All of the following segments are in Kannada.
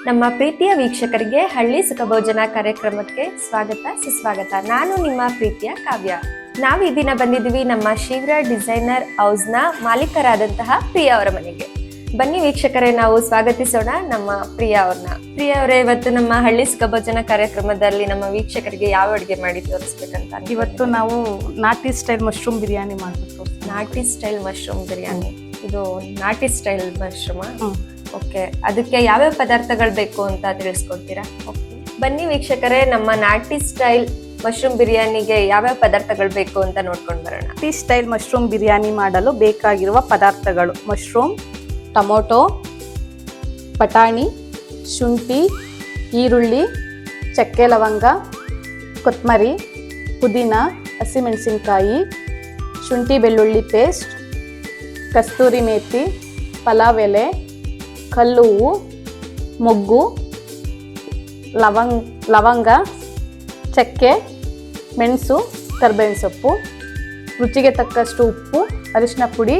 ನಮ್ಮ ಪ್ರೀತಿಯ ವೀಕ್ಷಕರಿಗೆ ಹಳ್ಳಿ ಸುಖ ಭೋಜನ ಕಾರ್ಯಕ್ರಮಕ್ಕೆ ಸ್ವಾಗತ ಸುಸ್ವಾಗತ. ನಾನು ನಿಮ್ಮ ಪ್ರೀತಿಯ ಕಾವ್ಯ. ನಾವು ಈ ದಿನ ಬಂದಿದ್ದೀವಿ ನಮ್ಮ ಶೀಘ್ರ ಡಿಸೈನರ್ ಹೌಸ್ನ ಮಾಲೀಕರಾದಂತಹ ಪ್ರಿಯಾ ಅವರ ಮನೆಗೆ. ಬನ್ನಿ ವೀಕ್ಷಕರೇ, ನಾವು ಸ್ವಾಗತಿಸೋಣ ನಮ್ಮ ಪ್ರಿಯಾ ಅವ್ರನ್ನ. ಪ್ರಿಯಾ ಅವರೇ, ಇವತ್ತು ನಮ್ಮ ಹಳ್ಳಿ ಸುಖ ಭೋಜನ ಕಾರ್ಯಕ್ರಮದಲ್ಲಿ ನಮ್ಮ ವೀಕ್ಷಕರಿಗೆ ಯಾವ ಅಡುಗೆ ಮಾಡಿ ತೋರಿಸ್ಬೇಕಂತ? ಇವತ್ತು ನಾವು ನಾಟಿ ಸ್ಟೈಲ್ ಮಶ್ರೂಮ್ ಬಿರಿಯಾನಿ ಮಾಡ್ಬೇಕು. ನಾಟಿ ಸ್ಟೈಲ್ ಮಶ್ರೂಮ್ ಬಿರಿಯಾನಿ. ಇದು ನಾಟಿ ಸ್ಟೈಲ್ ಮಶ್ರೂಮ್. ಓಕೆ, ಅದಕ್ಕೆ ಯಾವ್ಯಾವ ಪದಾರ್ಥಗಳು ಬೇಕು ಅಂತ ತಿಳಿಸ್ಕೊಡ್ತೀರಾ? ಬನ್ನಿ ವೀಕ್ಷಕರೇ, ನಮ್ಮ ನಾಟಿ ಸ್ಟೈಲ್ ಮಶ್ರೂಮ್ ಬಿರಿಯಾನಿಗೆ ಯಾವ್ಯಾವ ಪದಾರ್ಥಗಳು ಬೇಕು ಅಂತ ನೋಡ್ಕೊಂಡು ಬರೋಣ. ನಾಟಿ ಸ್ಟೈಲ್ ಮಶ್ರೂಮ್ ಬಿರಿಯಾನಿ ಮಾಡಲು ಬೇಕಾಗಿರುವ ಪದಾರ್ಥಗಳು: ಮಶ್ರೂಮ್, ಟೊಮೊಟೊ, ಬಟಾಣಿ, ಶುಂಠಿ, ಈರುಳ್ಳಿ, ಚಕ್ಕೆ ಲವಂಗ, ಕೊತ್ತಂಬರಿ, ಪುದೀನ, ಹಸಿಮೆಣಸಿನ್ಕಾಯಿ, ಶುಂಠಿ ಬೆಳ್ಳುಳ್ಳಿ ಪೇಸ್ಟ್, ಕಸ್ತೂರಿ ಮೇಥಿ, ಪಲಾವ್ ಎಲೆ, ಕಲ್ಲುವು, ಮೊಗ್ಗು, ಲವಂಗ, ಚಕ್ಕೆ, ಮೆಣಸು, ಕರಿಬೇವಿನ ಸೊಪ್ಪು, ರುಚಿಗೆ ತಕ್ಕಷ್ಟು ಉಪ್ಪು, ಅರಿಶಿನ ಪುಡಿ,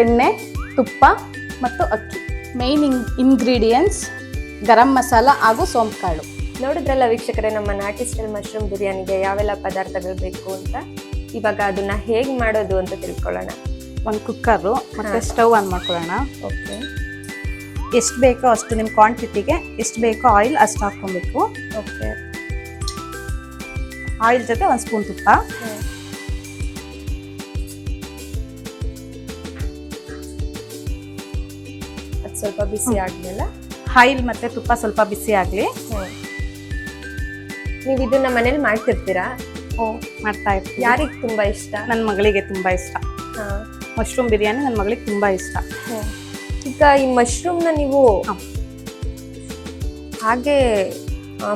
ಎಣ್ಣೆ, ತುಪ್ಪ ಮತ್ತು ಅಕ್ಕಿ. ಮೇನ್ ಇಂಗ್ರೀಡಿಯೆಂಟ್ಸ್: ಗರಂ ಮಸಾಲ ಹಾಗೂ ಸೋಂಪು ಕಾಳು. ನೋಡಿದ್ರಲ್ಲ ವೀಕ್ಷಕರೇ, ನಮ್ಮ ನಾಟಿ ಸ್ಟೈಲ್ ಮಶ್ರೂಮ್ ಬಿರಿಯಾನಿಗೆ ಯಾವೆಲ್ಲ ಪದಾರ್ಥಗಳು ಬೇಕು ಅಂತ. ಇವಾಗ ಅದನ್ನ ಹೇಗೆ ಮಾಡೋದು ಅಂತ ತಿಳ್ಕೊಳ್ಳೋಣ. ಒಂದು ಕುಕ್ಕರು ಮತ್ತು ಸ್ಟವ್ ಆನ್ ಮಾಡ್ಕೊಳ್ಳೋಣ. ಓಕೆ, ಎಷ್ಟು ಬೇಕೋ ಅಷ್ಟು, ನಿಮ್ಮ ಕ್ವಾಂಟಿಟಿಗೆ ಎಷ್ಟು ಬೇಕೋ ಆಯಿಲ್ ಅಷ್ಟು ಹಾಕ್ಕೊಬೇಕು. ಓಕೆ, ಆಯಿಲ್ ಜೊತೆ ಒಂದು ಸ್ಪೂನ್ ತುಪ್ಪ, ಅದು ಸ್ವಲ್ಪ ಬಿಸಿ ಆದ್ಮೇಲೆ ಆಯಿಲ್ ಮತ್ತೆ ತುಪ್ಪ ಸ್ವಲ್ಪ ಬಿಸಿ ಆಗಲಿ. ನೀವು ಇದನ್ನ ಮನೇಲಿ ಮಾಡ್ತಿರ್ತೀರಾ? ಮಾಡ್ತಾ ಇರ್ತೀವಿ. ಯಾರಿಗೆ ತುಂಬಾ ಇಷ್ಟ? ನನ್ನ ಮಗಳಿಗೆ ತುಂಬಾ ಇಷ್ಟ. ಮಶ್ರೂಮ್ ಬಿರಿಯಾನಿ ನನ್ನ ಮಗಳಿಗೆ ತುಂಬಾ ಇಷ್ಟ. ಈಗ ಈ ಮಶ್ರೂಮ್ನ ನೀವು ಹಾಗೆ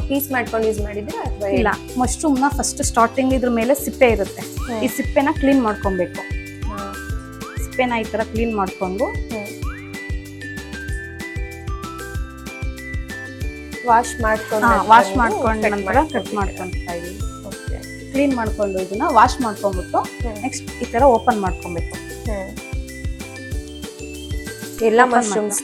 ಪೀಸ್ ಮಾಡ್ಕೊಂಡು ಯೂಸ್ ಮಾಡಿದ್ರೆ ಅಥವಾ ಇಲ್ಲ? ಮಶ್ರೂಮ್ನ ಫಸ್ಟ್ ಸ್ಟಾರ್ಟಿಂಗ್ ಇದ್ರ ಮೇಲೆ ಸಿಪ್ಪೆ ಇರುತ್ತೆ. ಈ ಸಿಪ್ಪೆನ ಕ್ಲೀನ್ ಮಾಡ್ಕೊಬೇಕು. ಸಿಪ್ಪೆನ ಈ ತರ ಕ್ಲೀನ್ ಮಾಡ್ಕೊಂಡು ವಾಶ್ ಮಾಡ್ಕೊಂಡು ನಂತರ ಕಟ್ ಮಾಡ್ಕೊಂತಾ ಇದೀವಿ. ಕ್ಲೀನ್ ಮಾಡ್ಕೊಂಡು ಇದನ್ನ ವಾಶ್ ಮಾಡ್ಕೊಂಡ್ಬಿಟ್ಟು ನೆಕ್ಸ್ಟ್ ಈ ತರ ಓಪನ್ ಮಾಡ್ಕೊಬೇಕು. ಎಲ್ಲ ಮಶ್ರೂಮ್ಸ್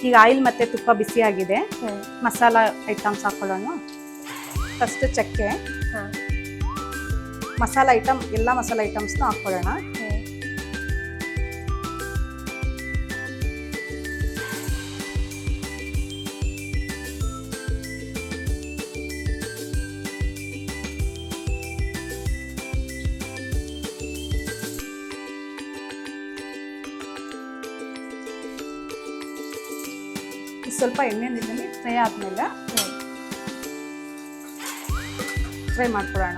ಈಗ ಆಯಿಲ್ ಮತ್ತೆ ತುಪ್ಪ ಬಿಸಿ ಆಗಿದೆ. ಮಸಾಲ ಐಟಮ್ಸ್ ಹಾಕೊಳ್ಳೋಣ. ಫಸ್ಟ್ ಚಕ್ಕೆ, ಎಲ್ಲ ಮಸಾಲ ಐಟಮ್ಸ್ನ ಹಾಕೊಳ್ಳೋಣ. ಸ್ವಲ್ಪ ಎಣ್ಣೆ ನೀರಿನಲ್ಲಿ ಫ್ರೈ ಆದ್ಮೇಲೆ ಫ್ರೈ ಮಾಡ್ಕೊಳ್ಳೋಣ.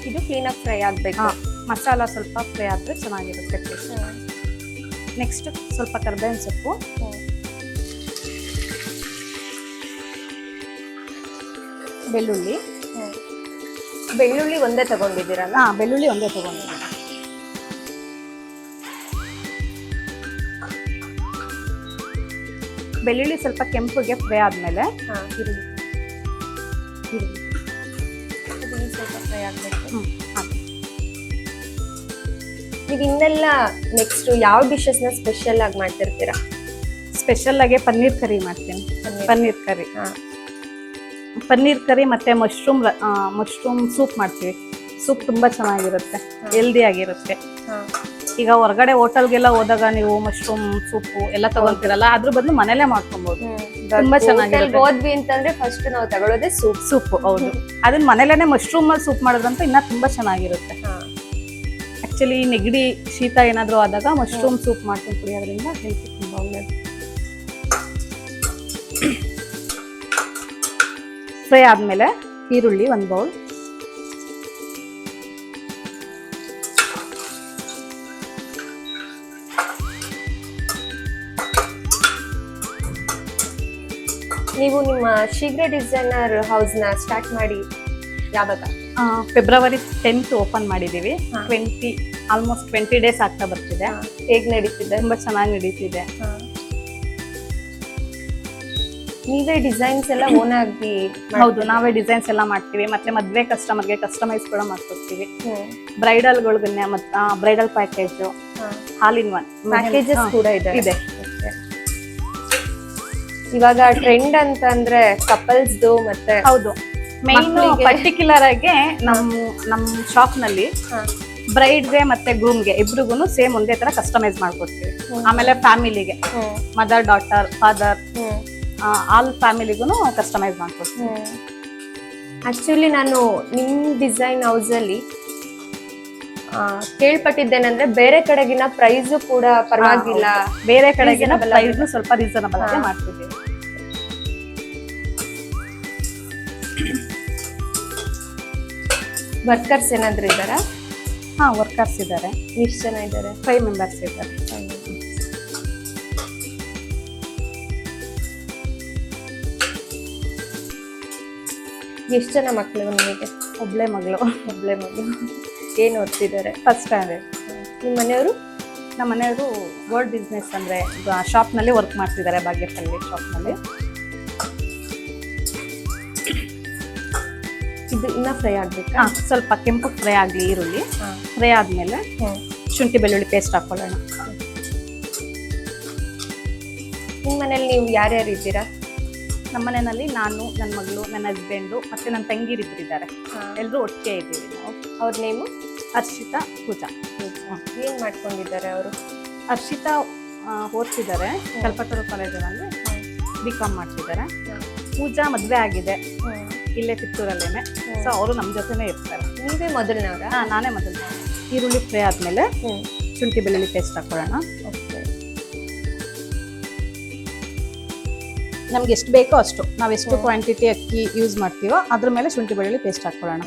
ಇದು ಕ್ಲೀನಾಗಿ ಫ್ರೈ ಆಗಬೇಕು. ಮಸಾಲ ಸ್ವಲ್ಪ ಫ್ರೈ ಆದರೆ ಚೆನ್ನಾಗಿರುತ್ತೆ. ನೆಕ್ಸ್ಟ್ ಸ್ವಲ್ಪ ಕರಿಬೇವಿನ ಸೊಪ್ಪು, ಬೆಳ್ಳುಳ್ಳಿ ಒಂದೇ ತಗೊಂಡಿದ್ದೀರಲ್ಲ? ಬೆಳ್ಳುಳ್ಳಿ ಒಂದೇ ತಗೊಂಡಿದ್ದೀನಿ. ಬೆಳ್ಳುಳ್ಳಿ ಸ್ವಲ್ಪ ಕೆಂಪುಗೆ ಫ್ರೈ ಆದ್ಮೇಲೆ ಸ್ವಲ್ಪ ಫ್ರೈ ಆಗಬೇಕು. ನೀವು ಇನ್ನೆಲ್ಲ ನೆಕ್ಸ್ಟ್ ಯಾವ ಡಿಶಸ್ನ ಸ್ಪೆಷಲ್ ಆಗಿ ಮಾಡ್ತಿರ್ತೀರಾ? ಸ್ಪೆಷಲ್ ಆಗಿ ಪನ್ನೀರ್ ಕರಿ ಮಾಡ್ತೀನಿ. ಪನ್ನೀರ್ ಕರಿ ಮತ್ತೆ ಮಶ್ರೂಮ್ ಸೂಪ್ ಮಾಡ್ತೀವಿ. ಸೂಪ್ ತುಂಬಾ ಚೆನ್ನಾಗಿರುತ್ತೆ, ಹೆಲ್ದಿ ಆಗಿರುತ್ತೆ. ಈಗ ಹೊರಗಡೆ ಹೋಟೆಲ್ಗೆಲ್ಲ ಹೋದಾಗ ನೀವು ಮಶ್ರೂಮ್ ಸೂಪು ಎಲ್ಲ ತಗೊಂತೀರಲ್ಲ, ಅದ್ರ ಬದಲು ಮನೇಲೆ ಮಾಡ್ಕೊಬಹುದು. ತುಂಬಾ ಚೆನ್ನಾಗಿರುತ್ತೆ. ಹೋದ್ವಿ ಅಂತಂದ್ರೆ ಫಸ್ಟ್ ನಾವು ತಗೊಳ್ಳೋದೇ ಸೂಪ್. ಹೌದು, ಅದನ್ನ ಮನೇಲೇನೆ ಮಶ್ರೂಮ್ ಅಲ್ಲಿ ಸೂಪ್ ಮಾಡೋದಂತ ಇನ್ನ ತುಂಬಾ ಚೆನ್ನಾಗಿರುತ್ತೆ. ಆಕ್ಚುಲಿ ನೆಗಡಿ ಶೀತ ಏನಾದ್ರು ಆದಾಗ ಮಶ್ರೂಮ್ ಸೂಪ್ ಮಾಡ್ಕೊಂಡು ಕುಡಿಯೋದ್ರಿಂದ ಹೆಲ್ತ್ ತುಂಬಾ ಒಳ್ಳೇದು. ಫ್ರೈ ಆದ್ಮೇಲೆ ಈರುಳ್ಳಿ ಒಂದು ಬೌಲ್, ನೀವು ನಿಮ್ಮ ಶೀಘ್ರ ಡಿಸೈನರ್ ಹೌಸ್ನ ಸ್ಟಾರ್ಟ್ ಮಾಡಿ ಯಾವಾಗ? ಫೆಬ್ರವರಿ 10th ಓಪನ್ ಮಾಡಿದ್ದೀವಿ. ಆಲ್ಮೋಸ್ಟ್ 20 ಡೇಸ್ ಆಗ್ತಾ ಬರ್ತಿದೆ. ಹೇಗೆ ನಡೀತಿದೆ? ತುಂಬಾ ಚೆನ್ನಾಗಿ ನಡೀತಿದೆ. ನೀವೇ ಡಿಸೈನ್ಸ್ ಎಲ್ಲ ಓನ್ ಆಗಿ ಹೌದು, ನಾವೇ ಡಿಸೈನ್ಸ್ ಎಲ್ಲ ಮಾಡ್ತೀವಿ. ಮತ್ತೆ ಮದ್ವೆ ಕಸ್ಟಮರ್ಗೆ ಕಸ್ಟಮೈಸ್ ಕೂಡ ಮಾಡ್ಕೊಡ್ತೀವಿ. ಬ್ರೈಡಲ್ಗಳಿಗೆ ಮತ್ತೆ bridal package, all in one packages ಕೂಡ ಇದೆ. Okay. ಇವಾಗ ಟ್ರೆಂಡ್ ಅಂತಂದ್ರೆ ಕಪಲ್ಸ್ದು ಮತ್ತೆ ಹೌದು, ಮೇನ್ ಪರ್ಟಿಕ್ಯುಲರ್ ಆಗಿ ನಮ್ಮ ಶಾಪ್ ನಲ್ಲಿ ಬ್ರೈಡ್ಗೆ ಮತ್ತೆ ಗ್ರೂಮ್ಗೆ ಇಬ್ರಿಗೂ ಸೇಮ್ ಒಂದೇ ತರ ಕಸ್ಟಮೈಸ್ ಮಾಡ್ಕೊಡ್ತೀವಿ. ಆಮೇಲೆ ಫ್ಯಾಮಿಲಿಗೆ ಮದರ್, ಡಾಟರ್, ಫಾದರ್, ಆಲ್ ಫ್ಯಾಮಿಲಿಗೂ ಕಸ್ಟಮೈಸ್ ಮಾಡ್ಕೊಡ್ತೀವಿ. ಆಕ್ಚುಲಿ ನಾನು ನಿಮ್ ಡಿಸೈನ್ ಹೌಸ್ ಅಲ್ಲಿ ಕೇಳ್ಪಟ್ಟಿದ್ದೇನೆಂದ್ರೆ ಬೇರೆ ಕಡೆಗಿನ ಪ್ರೈಸ್ ಕೂಡ ಪರವಾಗಿಲ್ಲ, ಬೇರೆ ಕಡೆಗಿನ ಪ್ರೈಸ್ ಸ್ವಲ್ಪ ರೀಸನಬಲ್ ಆಗಿ ಮಾಡ್ತಿದ್ದೀವಿ. ವರ್ಕರ್ಸ್ ಏನಾದ್ರು ಇದ್ದಾರಾ? ವರ್ಕರ್ಸ್ ಇದ್ದಾರೆ. ಎಷ್ಟು ಜನ ಇದ್ದಾರೆ? 5 ಮೆಂಬರ್ಸ್ ಇದ್ದಾರೆ. ಎಷ್ಟು ಜನ ಮಕ್ಕಳು ನಿಮಗೆ? ಒಬ್ಳೆ ಮಗಳು. ಏನು ಓದ್ತಿದ್ದಾರೆ? First standard. ನಿಮ್ಮ ಮನೆಯವರು? ನಮ್ಮ ಮನೆಯವರು ಗೋಲ್ಡ್ ಬಿಸ್ನೆಸ್ ಅಂದ್ರೆ ಶಾಪ್ ನಲ್ಲಿ ವರ್ಕ್ ಮಾಡ್ತಿದ್ದಾರೆ, ಭಾಗ್ಯಪಲ್ಲಿ ಶಾಪ್ ನಲ್ಲಿ. ಇದು ಇನ್ನ ಫ್ರೈ ಆಗ್ಬೇಕಾ? ಸ್ವಲ್ಪ ಕೆಂಪು ಫ್ರೈ ಆಗ್ಲಿ ಈರುಳ್ಳಿ. ಫ್ರೈ ಆದ್ಮೇಲೆ ಶುಂಠಿ ಬೆಳ್ಳುಳ್ಳಿ ಪೇಸ್ಟ್ ಹಾಕೊಳ್ಳೋಣ. ನಿಮ್ಮ ಮನೇಲಿ ನೀವು ಯಾರ್ಯಾರು ಇದ್ದೀರಾ? ನಮ್ಮ ಮನೆಯಲ್ಲಿ ನಾನು, ನನ್ನ ಮಗಳು, ನನ್ನ ಹಸ್ಬೆಂಡು ಮತ್ತೆ ನನ್ನ ತಂಗಿರಿಬ್ಬರಿದ್ದಾರೆ. ಎಲ್ಲರೂ ಒಟ್ಟಿಗೆ ಇದ್ದೀವಿ ನಾವು. ಅವ್ರ ನೇಮು? ಹರ್ಷಿತಾ, ಪೂಜಾ. ಏನ್ ಮಾಡ್ಕೊಂಡಿದ್ದಾರೆ ಅವರು? ಹರ್ಷಿತಾ ಓದ್ತಿದ್ದಾರೆ ಕಲ್ಪತರು ಕಾಲೇಜಿನಲ್ಲಿ, BCom ಮಾಡ್ತಿದ್ದಾರೆ. ಪೂಜಾ ಮದುವೆ ಆಗಿದೆ ಇಲ್ಲೇ ಕಿತ್ತೂರಲ್ಲೇನೆ. ಸೊ ಅವರು ನಮ್ಮ ಜೊತೆನೇ ಇರ್ತಾರೆ. ನೀವೇ ಮೊದಲನವರ? ನಾನೇ ಮೊದಲು. ಈರುಳ್ಳಿ ಫ್ರೈ ಆದ್ಮೇಲೆ ಶುಂಠಿ ಬೆಳ್ಳುಳ್ಳಿ ಪೇಸ್ಟ್ ಹಾಕೊಳ್ಳೋಣ. ನಮ್ಗೆ ಎಷ್ಟು ಬೇಕೋ ಅಷ್ಟು, ನಾವು ಎಷ್ಟು ಕ್ವಾಂಟಿಟಿ ಅಕ್ಕಿ ಯೂಸ್ ಮಾಡ್ತೀವೋ ಅದ್ರ ಮೇಲೆ ಶುಂಠಿ ಬೆಳ್ಳುಳ್ಳಿ ಪೇಸ್ಟ್ ಹಾಕೊಳ್ಳೋಣ.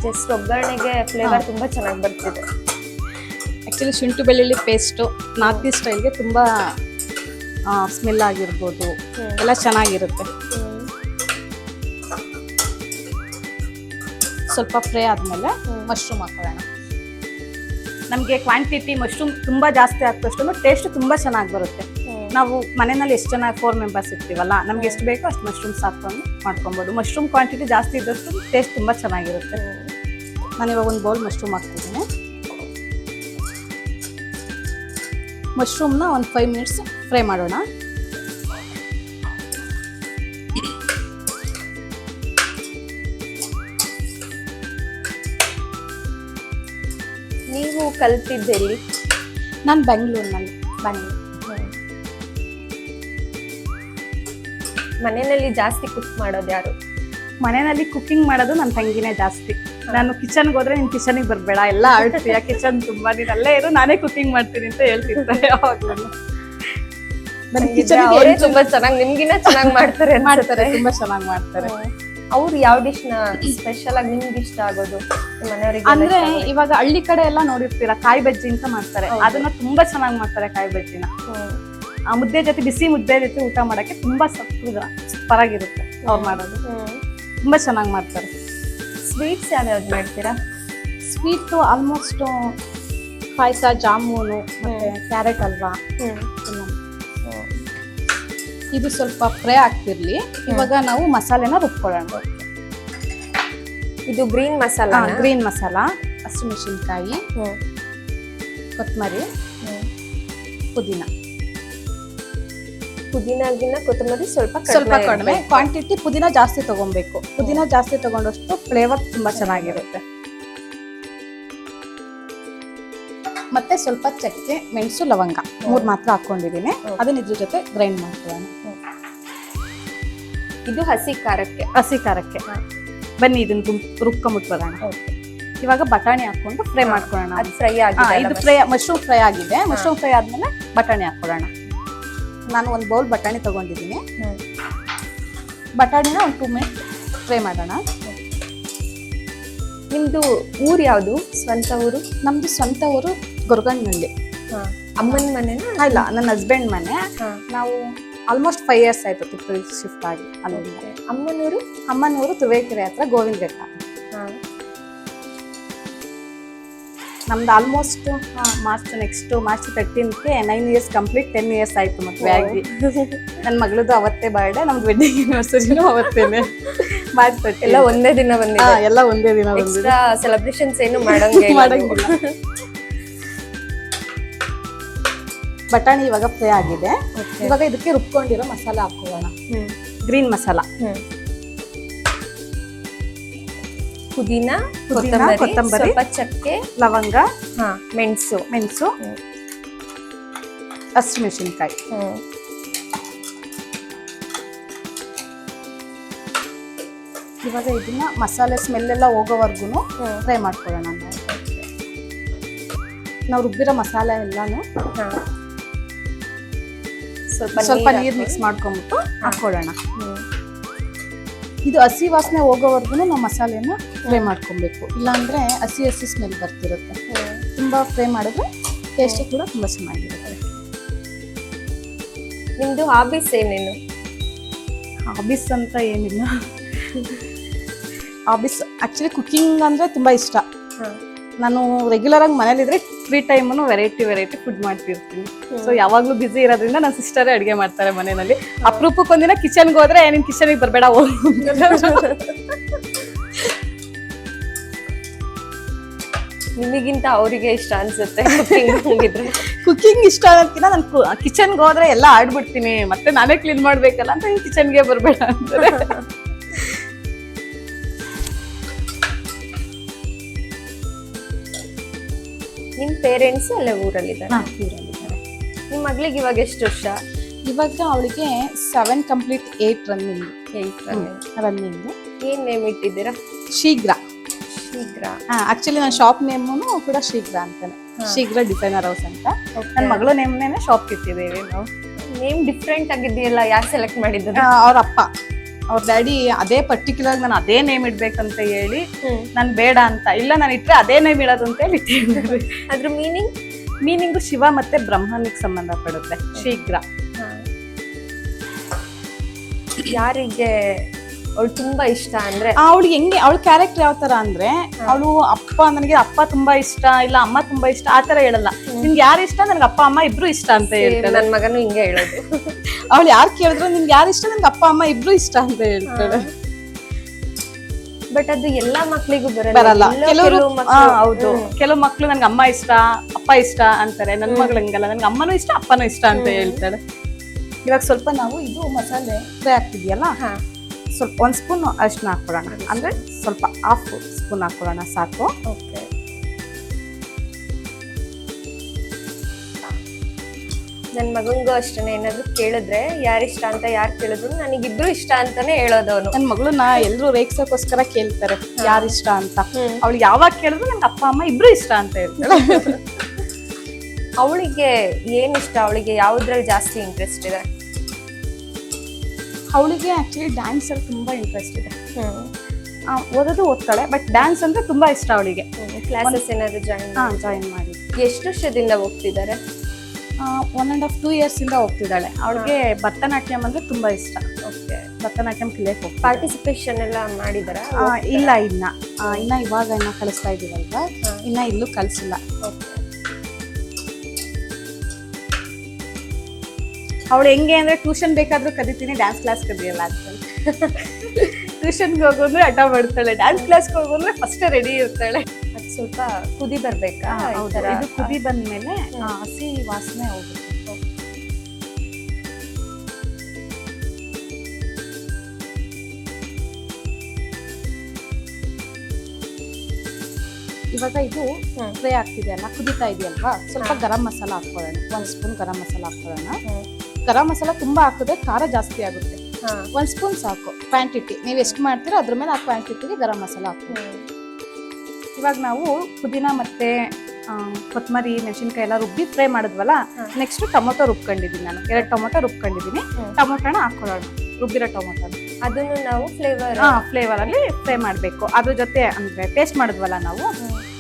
ಜಸ್ಟ್ ಒಗ್ಗರಣೆಗೆ ಫ್ಲೇವರ್ ತುಂಬಾ ಚೆನ್ನಾಗಿ ಬರ್ತಿದೆ. ಆ್ಯಕ್ಚುಲಿ ಶುಂಠಿ ಬೆಳ್ಳುಳ್ಳಿ ಪೇಸ್ಟು ನಾರ್ತ್ ಈಸ್ಟ್ ಸ್ಟೈಲ್ಗೆ ತುಂಬ ಸ್ಮೆಲ್ ಆಗಿರ್ಬೋದು, ಎಲ್ಲ ಚೆನ್ನಾಗಿರುತ್ತೆ. ಸ್ವಲ್ಪ ಫ್ರೈ ಆದಮೇಲೆ ಮಶ್ರೂಮ್ ಹಾಕೊಳ್ಳೋಣ. ನಮಗೆ ಕ್ವಾಂಟಿಟಿ ಮಶ್ರೂಮ್ ತುಂಬ ಜಾಸ್ತಿ ಹಾಕಿದಷ್ಟು ಟೇಸ್ಟ್ ತುಂಬ ಚೆನ್ನಾಗಿ ಬರುತ್ತೆ. ನಾವು ಮನೆಯಲ್ಲಿ ಎಷ್ಟು ಜನ 4 ಮೆಂಬರ್ಸ್ ಇರ್ತೀವಲ್ಲ, ನಮ್ಗೆ ಎಷ್ಟು ಬೇಕೋ ಅಷ್ಟು ಮಶ್ರೂಮ್ಸ್ ಹಾಕೊಂಡು ಮಾಡ್ಕೊಬೋದು. ಮಶ್ರೂಮ್ ಕ್ವಾಂಟಿಟಿ ಜಾಸ್ತಿ ಇದ್ದಷ್ಟು ಟೇಸ್ಟ್ ತುಂಬ ಚೆನ್ನಾಗಿರುತ್ತೆ. ನಾನಿವಾಗ ಒಂದು ಬೌಲ್ ಮಶ್ರೂಮ್ ಹಾಕ್ತಿದ್ದೀನಿ. ಮಶ್ರೂಮ್ನ ಒಂದು 5 ಮಿನಿಟ್ಸ್ ಫ್ರೈ ಮಾಡೋಣ. ನೀವು ಕಲ್ತಿದ್ದೆಲ್ಲಿ? ನಾನು ಬೆಂಗಳೂರಿನಲ್ಲಿ. ಮನೆಯಲ್ಲಿ ಜಾಸ್ತಿ ಕುಕ್ ಮಾಡೋದು ಯಾರು? ಮನೆಯಲ್ಲಿ ಕುಕಿಂಗ್ ಮಾಡೋದು ನನ್ನ ತಂಗಿನೇ ಜಾಸ್ತಿ. ನಾನು ಕಿಚನ್ಗೆ ಹೋದ್ರೆ ನೀನು ಕಿಚನಿಗೆ ಬರಬೇಡ, ಎಲ್ಲ ಆಡ್ತೀಯ, ಕಿಚನ್ ತುಂಬಾ ನೀನು ಅಲ್ಲೇ ಇರು, ನಾನೇ ಕುಕಿಂಗ್ ಮಾಡ್ತೀನಿ ಅಂತ ಹೇಳ್ತಿರ್ತಾರೆ ಯಾವಾಗಲೂ. ತುಂಬಾ ಚೆನ್ನಾಗಿ, ನಿಮ್ಗಿನ್ನ ಚೆನ್ನಾಗಿ ಮಾಡ್ತಾರೆ. ತುಂಬಾ ಚೆನ್ನಾಗಿ ಮಾಡ್ತಾರೆ. ಅವ್ರು ಯಾವ ಡಿಶ್ ನ ಸ್ಪೆಷಲ್ ಆಗಿ ನಿಮ್ಗೆ ಇಷ್ಟ ಆಗೋದು ಮನೆಯವರಿಗೆ? ಅಂದ್ರೆ ಇವಾಗ ಹಳ್ಳಿ ಕಡೆ ಎಲ್ಲ ನೋಡಿರ್ತೀರಾ, ಕಾಯಿ ಬಜ್ಜಿ ಅಂತ ಮಾಡ್ತಾರೆ. ಅದನ್ನ ತುಂಬಾ ಚೆನ್ನಾಗಿ ಮಾಡ್ತಾರೆ ಕಾಯಿ ಬಜ್ಜಿನ. ಆ ಮುದ್ದೆ ಜೊತೆ, ಬಿಸಿ ಮುದ್ದೆ ಜೊತೆ ಊಟ ಮಾಡಕ್ಕೆ ತುಂಬಾ ಸೂಪರ್ ಆಗಿರುತ್ತೆ ಅವ್ರು ಮಾಡೋದು. ತುಂಬಾ ಚೆನ್ನಾಗಿ ಮಾಡ್ತಾರೆ. ಸ್ವೀಟ್ಸ್ ಯಾವ್ಯಾವ್ದು ಮಾಡ್ತೀರಾ? ಸ್ವೀಟು ಆಲ್ಮೋಸ್ಟ್ ಪಾಯಸ, ಜಾಮೂನು, ಮತ್ತೆ ಕ್ಯಾರೆಟ್ ಹಲ್ವಾ. ಇದು ಸ್ವಲ್ಪ ಫ್ರೈ ಆಗ್ತಿರ್ಲಿ. ಇವಾಗ ನಾವು ಮಸಾಲೆನ ರುಬ್ಕೊಳ್ಳೋಣ. ಇದು ಗ್ರೀನ್ ಮಸಾಲ. ಗ್ರೀನ್ ಮಸಾಲ, ಹಸಿಮೆಣಸಿನಕಾಯಿ, ಕೊತ್ತಂಬರಿ, ಪುದೀನಾಗಿನ ಕೊತ್ತಂಬರಿ ಸ್ವಲ್ಪ ಕಡಿಮೆ ಕ್ವಾಂಟಿಟಿ. ಪುದೀನ ಜಾಸ್ತಿ ತಗೊಬೇಕು. ಪುದೀನ ಜಾಸ್ತಿ ತಗೊಂಡಷ್ಟು ಫ್ಲೇವರ್ ತುಂಬಾ ಚೆನ್ನಾಗಿರುತ್ತೆ. ಮತ್ತೆ ಸ್ವಲ್ಪ ಚಕ್ಕೆ, ಮೆಣಸು, ಲವಂಗ 3 ಮಾತ್ರ ಹಾಕೊಂಡಿದೀನಿ. ಅದನ್ನ ಇದ್ರ ಜೊತೆ ಗ್ರೈಂಡ್ ಮಾಡ್ಕೊಳ್ಳೋಣ. ಇದು ಹಸಿ ಖಾರಕ್ಕೆ. ಬನ್ನಿ ಇದನ್ನ ರುಬ್ಕೊಂಬಿಟ್ಟು ಬರೋಣ. ಇವಾಗ ಬಟಾಣಿ ಹಾಕೊಂಡು ಫ್ರೈ ಮಾಡ್ಕೊಳ್ಳೋಣ. ಅದು ಫ್ರೈ ಆಗಿದೆ. ಇದು ಫ್ರೈ, ಮಶ್ರೂಮ್ ಫ್ರೈ ಆಗಿದೆ. ಮಶ್ರೂಮ್ ಫ್ರೈ ಆದ್ಮೇಲೆ ಬಟಾಣಿ ಹಾಕೊಳ್ಳೋಣ. ನಾನು ಒಂದು ಬೌಲ್ ಬಟಾಣಿ ತಗೊಂಡಿದ್ದೀನಿ. ಬಟಾಣಿನ ಒಂದು 2 ಮಿನಿಟ್ ಫ್ರೈ ಮಾಡೋಣ. ನಿಮ್ದು ಊರು ಯಾವುದು? ಸ್ವಂತ ಊರು? ನಮ್ದು ಸ್ವಂತ ಊರು ಗೊರಗನಹಳ್ಳಿ. ಅಮ್ಮನ ಮನೆ? ಇಲ್ಲ, ನನ್ನ ಹಸ್ಬೆಂಡ್ ಮನೆ. ನಾವು ಆಲ್ಮೋಸ್ಟ್ 5 ಇಯರ್ಸ್ ಆಯ್ತು ತಿರುಪತಿ ಶಿಫ್ಟ್ ಆಗಿ. ಅಲ್ಲಿಂದ ಅಮ್ಮನೂರು? ಅಮ್ಮನೂರು ತುರುವೇಕೆರೆ ಹತ್ರ ಗೋವಿಂದ ಘಟ್ಟ. ನಮ್ದು ಆಲ್ಮೋಸ್ಟ್ ಮಾರ್ಚ್ 13ಕ್ಕೆ 9 ಇಯರ್ಸ್ ಕಂಪ್ಲೀಟ್, 10 ಇಯರ್ಸ್ ಆಯ್ತು ಮದುವೆ ಆಗಿ. ನನ್ನ ಮಗಳದ್ದು ಅವತ್ತೇ ಬರ್ಡೇ, ನಮ್ದು ವೆಡ್ಡಿಂಗ್ ಆನಿವರ್ಸರಿನೂ ಅವತ್ತೇನೆ. ಮಾರ್ಚ್ 13 ಎಲ್ಲ ಒಂದೇ ದಿನ ಬಂದಿದೆ. ಎಲ್ಲ ಒಂದೇ ದಿನ ಬಂದಿದೆ. ಸೆಲೆಬ್ರೇಷನ್ಸ್ ಏನು ಮಾಡಂಗಿಲ್ಲ. ಬಟಾಣಿ ಇವಾಗ ಫ್ರೈ ಆಗಿದೆ. ಇವಾಗ ಇದಕ್ಕೆ ರುಬ್ಕೊಂಡಿರೋ ಮಸಾಲ ಹಾಕೋಣ. ಗ್ರೀನ್ ಮಸಾಲ, ಪುದೀನ, ಕೊತ್ತಂಬರಿ, ಚಕ್ಕೆ, ಲವಂಗ, ಮೆಣಸು, ಹಸಿಮೆಣಸಿನಕಾಯಿ. ಇವಾಗ ಇದನ್ನ ಮಸಾಲೆ ಸ್ಮೆಲ್ ಎಲ್ಲ ಹೋಗೋವರೆಗೂ ಫ್ರೈ ಮಾಡ್ಕೊಳ್ಳೋಣ. ನಾವು ರುಬ್ಬಿರೋ ಮಸಾಲೆ ಎಲ್ಲಾನು ಸ್ವಲ್ಪ ನೀರು ಮಿಕ್ಸ್ ಮಾಡ್ಕೊಂಡ್ಬಿಟ್ಟು ಹಾಕೊಳ್ಳೋಣ. ಇದು ಹಸಿ ವಾಸನೆ ಹೋಗೋವರೆಗೂ ನಾವು ಮಸಾಲೆನ ಫ್ರೈ ಮಾಡ್ಕೊಬೇಕು, ಇಲ್ಲಾಂದ್ರೆ ಹಸಿ ಸ್ಮೆಲ್ ಬರ್ತಿರುತ್ತೆ. ತುಂಬಾ ಫ್ರೈ ಮಾಡಿದ್ರೆ ಟೇಸ್ಟ್ ಕೂಡ ತುಂಬಾ ಚೆನ್ನಾಗಿರುತ್ತೆ. ನಿಮ್ದು ಹಾಬೀಸ್ ಏನೇನು? ಹಾಬೀಸ್ ಅಂತ ಏನಿಲ್ಲ. ಹಾಬೀಸ್ ಆಕ್ಚುಲಿ ಕುಕಿಂಗ್ ಅಂದ್ರೆ ತುಂಬಾ ಇಷ್ಟ. ನಾನು ರೆಗ್ಯುಲರ್ ಆಗಿ ಮನೇಲಿದ್ರೆ ಫ್ರೀ ಟೈಮನ್ನು ವೆರೈಟಿ ಫುಡ್ ಮಾಡ್ತಿರ್ತೀನಿ. ಸೊ ಯಾವಾಗ್ಲೂ ಬಿಸಿ ಇರೋದ್ರಿಂದ ನನ್ನ ಸಿಸ್ಟರೇ ಅಡುಗೆ ಮಾಡ್ತಾರೆ ಮನೆಯಲ್ಲಿ. ಅಪರೂಪಕ್ಕೊಂದಿನ ಕಿಚನ್ಗೆ ಹೋದ್ರೆ ನಿನ್ ಕಿಚನ್ಗೆ ಬರಬೇಡ ಹೋಗು. ನಿಮಗಿಂತ ಅವರಿಗೆ ಇಷ್ಟ ಅನ್ಸುತ್ತೆ ಕುಕಿಂಗ್ ಇಷ್ಟ ಅನ್ನೋದಕ್ಕಿಂತ ನಾನು ಕಿಚನ್ಗೆ ಹೋದ್ರೆ ಎಲ್ಲ ಆಡ್ಬಿಡ್ತೀನಿ, ಮತ್ತೆ ನಾನೇ ಕ್ಲೀನ್ ಮಾಡ್ಬೇಕಲ್ಲ ಅಂತ ನೀನ್ ಕಿಚನ್ಗೆ ಬರಬೇಡ ಅಂತಾರೆ. ನಿಮ್ ಪೇರೆಂಟ್ಸ್ ಅಲ್ಲೇ ಊರಲ್ಲಿದ್ದಾರೆ? ನಿಮ್ ಮಗಳಿಗೆ ಇವಾಗ ಎಷ್ಟು ವರ್ಷ? ಇವಾಗ ಅವಳಿಗೆ 7 ಕಂಪ್ಲೀಟ್ 8 ರನ್ನಿಂಗ್. ಏನ್ ನೇಮ್ ಇಟ್ಟಿದ್ದೀರಾ? ಶೀಘ್ರ. ಆಕ್ಚುಲಿ ನನ್ನ ಶಾಪ್ ನೇಮು ಕೂಡ ಶೀಘ್ರ ಅಂತಾನೆ, ಶೀಘ್ರ ಡಿಸೈನರ್ ಹೌಸ್ ಅಂತ. ನನ್ನ ಮಗಳ ನೇಮ್ನೇನೆ ಶಾಪ್ ಇಟ್ಟಿದ್ದೇವೆ ನಾವು. ನೇಮ್ ಡಿಫ್ರೆಂಟ್ ಆಗಿದೆಯಲ್ಲ, ಯಾರು ಸೆಲೆಕ್ಟ್ ಮಾಡಿದ್ರು? ಅವ್ರ ಅಪ್ಪ, ಅವ್ರ ಡ್ಯಾಡಿ ಅದೇ ಪರ್ಟಿಕ್ಯುಲರ್ ನಾನು ಅದೇ ನೇಮ್ ಇಡ್ಬೇಕಂತ ಹೇಳಿ, ನನ್ ಬೇಡ ಅಂತ, ಇಲ್ಲ ನಾನು ಇಟ್ರೆ ಅದೇ ನೇಮ್ ಇಡೋದು ಅಂತ ಹೇಳಿ ಇಟ್ಟಿದ್ರು. ಅದ್ರ ಮೀನಿಂಗು ಶಿವ ಮತ್ತೆ ಬ್ರಹ್ಮನಿಗೆ ಸಂಬಂಧ ಪಡುತ್ತೆ. ಶೀಘ್ರ. ಯಾರಿಗೆ ಅವಳು ತುಂಬಾ ಇಷ್ಟ ಅಂದ್ರೆ? ಅವಳಿಗೆ ಹೆಂಗೆ, ಅವಳ ಕ್ಯಾರೆಕ್ಟರ್ ಯಾವ ತರ ಅಂದ್ರೆ, ಅವಳು ನನಗೆ ಅಪ್ಪ ತುಂಬಾ ಇಷ್ಟ, ಇಲ್ಲ ಅಮ್ಮ ತುಂಬಾ ಇಷ್ಟ ಆ ತರ ಹೇಳಲ್ಲ. ನಿನ್ಗೆ ಯಾರು ಇಷ್ಟ? ನನ್ಗೆ ಅಪ್ಪ ಅಮ್ಮ ಇಬ್ರು ಇಷ್ಟ ಅಂತ ಹೇಳ್ತಾಳೆ. ನನ್ ಮಗನು ಹಿಂಗೆ ಹೇಳೋದು. ಅವಳು ಯಾರು ಕೇಳಿದ್ರು ನಿನ್ಗೆ ಯಾರು ಇಷ್ಟ? ನನ್ಗೆ ಅಪ್ಪ ಅಮ್ಮ ಇಬ್ರು ಇಷ್ಟ ಅಂತ ಹೇಳ್ತಾಳೆ. ಬಟ್ ಅದು ಎಲ್ಲಾ ಮಕ್ಳಿಗೂ ಬರಲ್ಲ. ಹೌದು, ಕೆಲವು ಮಕ್ಳು ನನ್ಗೆ ಅಮ್ಮ ಇಷ್ಟ ಅಪ್ಪ ಇಷ್ಟ ಅಂತಾರೆ. ನನ್ ಮಗಳು ಹಂಗಲ್ಲ, ನನ್ಗೆ ಅಮ್ಮನೂ ಇಷ್ಟ ಅಪ್ಪನೂ ಇಷ್ಟ ಅಂತ ಹೇಳ್ತಾಳೆ. ಇವಾಗ ಸ್ವಲ್ಪ ನಾವು ಇದು ಮಸಾಲೆ ಫ್ರೈ ಆಗ್ತಿದ್ಯಲ್ಲ, ಸ್ವಲ್ಪ 1 ಸ್ಪೂನ್ ಅರಿಶಿನ ಹಾಕೊಳ್ಳೋಣ. ಅಂದ್ರೆ ಸ್ವಲ್ಪ 1/2 ಸ್ಪೂನ್ ಹಾಕೊಳ್ಳೋಣ ಸಾಕು. ನನ್ ಮಗಂಗೂ ಅಷ್ಟೇ, ಏನಾದ್ರು ಕೇಳಿದ್ರೆ ಯಾರಿಷ್ಟ ಅಂತ ಯಾರು ಕೇಳಿದ್ರು ನನಗಿಬ್ರು ಇಷ್ಟ ಅಂತಾನೆ ಹೇಳೋದವನು. ನನ್ ಮಗಳನ್ನ ಎಲ್ರು ರೇಗ್ಸೋಕೋಸ್ಕರ ಕೇಳ್ತಾರೆ ಯಾರಿಷ್ಟ ಅಂತ. ಅವಳು ಯಾವಾಗ ಕೇಳಿದ್ರು ನಂಗೆ ಅಪ್ಪ ಅಮ್ಮ ಇಬ್ರು ಇಷ್ಟ ಅಂತ ಹೇಳ್ತಾಳೆ. ಅವಳಿಗೆ ಏನ್ ಇಷ್ಟ? ಅವಳಿಗೆ ಯಾವ್ದ್ರಲ್ಲಿ ಜಾಸ್ತಿ ಇಂಟ್ರೆಸ್ಟ್ ಇದೆ? ಅವಳಿಗೆ ಆಕ್ಚುಲಿ ಡ್ಯಾನ್ಸ್ ಅಲ್ಲಿ ತುಂಬಾ ಇಂಟ್ರೆಸ್ಟ್ ಇದೆ. ಓದೋದು ಓದ್ತಾಳೆ, ಬಟ್ ಡ್ಯಾನ್ಸ್ ಅಂದ್ರೆ ತುಂಬಾ ಇಷ್ಟ ಅವಳಿಗೆ. ಕ್ಲಾಸಸ್ ಏನಾದ್ರು ಜಾಯಿನ್ ಮಾಡಿ. ಎಷ್ಟು ವರ್ಷದಿಂದ ಹೋಗ್ತಿದ್ದಾರೆ? 1.5 2 ಇಯರ್ಸ್ ಇಂದ ಹೋಗ್ತಿದ್ದಾಳೆ. ಅವಳಿಗೆ ಭರತನಾಟ್ಯಂ ಅಂದ್ರೆ ತುಂಬಾ ಇಷ್ಟ. ಭರತನಾಟ್ಯಂ ಕಲಿಯಕ್ ಹೋಗ್ತಾಳೆ. ಪಾರ್ಟಿಸಿಪೇಷನ್ ಎಲ್ಲ ಮಾಡಿದಾರ? ಇಲ್ಲ, ಇನ್ನ ಇವಾಗ ಕಲಿಸ್ತಾ ಇದೀವಲ್ವಾ, ಇನ್ನ ಇಲ್ಲೂ ಕಲಿಸಿಲ್ಲ. ಅವಳು ಹೆಂಗೆ ಅಂದ್ರೆ ಟ್ಯೂಷನ್ ಬೇಕಾದ್ರೂ ಕರಿತೀನಿ, ಡ್ಯಾನ್ಸ್ ಕ್ಲಾಸ್ ಕದಿಯಲ್ಲ ಅಂತ. ಟ್ಯೂಷನ್ಗೆ ಹೋಗೋದ್ರೆ ಹಠ ಮಾಡ್ತಾಳೆ, ಡ್ಯಾನ್ಸ್ ಕ್ಲಾಸ್ಗೆ ಹೋಗೋದ್ರೆ ಫಸ್ಟ್ ರೆಡಿ ಇರ್ತಾಳೆ. ಅದು ಸ್ವಲ್ಪ ಕುದಿ ಬರ್ಬೇಕಾ? ಇದು ಕುದಿ ಬಂದ್ಮೇಲೆ ಹಸಿ ವಾಸನೆ ಹೋಗುತ್ತೆ. ಇವಾಗ ಇದು ಫ್ರೈ ಆಗ್ತಿದೆ ಅಲ್ಲ, ಕುದಿತಾ ಇದೆಯಲ್ವಾ, ಸ್ವಲ್ಪ ಗರಂ ಮಸಾಲ ಹಾಕೊಳ್ಳೋಣ. 1 ಸ್ಪೂನ್ ಗರಂ ಮಸಾಲ ಹಾಕೊಳ್ಳೋಣ. ಗರಂ ಮಸಾಲ ತುಂಬಾ ಹಾಕಿದ್ರೆ ಖಾರ ಜಾಸ್ತಿ ಆಗುತ್ತೆ. 1 ಸ್ಪೂನ್ ಸಾಕು. ಕ್ವಾಂಟಿಟಿ ನೀವು ಎಷ್ಟು ಮಾಡ್ತೀರೋ ಅದ್ರ ಮೇಲೆ ಆ ಕ್ವಾಂಟಿಟಿಗೆ ಗರಂ ಮಸಾಲ ಹಾಕ್ತೀವಿ. ಇವಾಗ ನಾವು ಪುದೀನ ಮತ್ತೆ ಕೊತ್ತಂಬರಿ ಮೆಣಸಿನ್ಕಾಯಿ ಎಲ್ಲ ರುಬ್ಬಿ ಫ್ರೈ ಮಾಡಿದ್ವಲ್ಲ, ನೆಕ್ಸ್ಟ್ ಟೊಮೊಟೊ ರುಬ್ಕೊಂಡಿದ್ದೀನಿ ನಾನು. 2 ಟೊಮೊಟೊ ರುಬ್ಕೊಂಡಿದ್ದೀನಿ. ಟೊಮೊಟೊನ ಹಾಕೊಳ್ಳೋಣ, ರುಬ್ಬಿರೋ ಟೊಮೊಟೊ. ಅದನ್ನು ನಾವು ಫ್ಲೇವರ್ ಅಲ್ಲಿ ಫ್ರೈ ಮಾಡಬೇಕು. ಅದ್ರ ಜೊತೆ ಅಂದ್ರೆ ಪೇಸ್ಟ್ ಮಾಡಿದ್ವಲ್ಲ ನಾವು,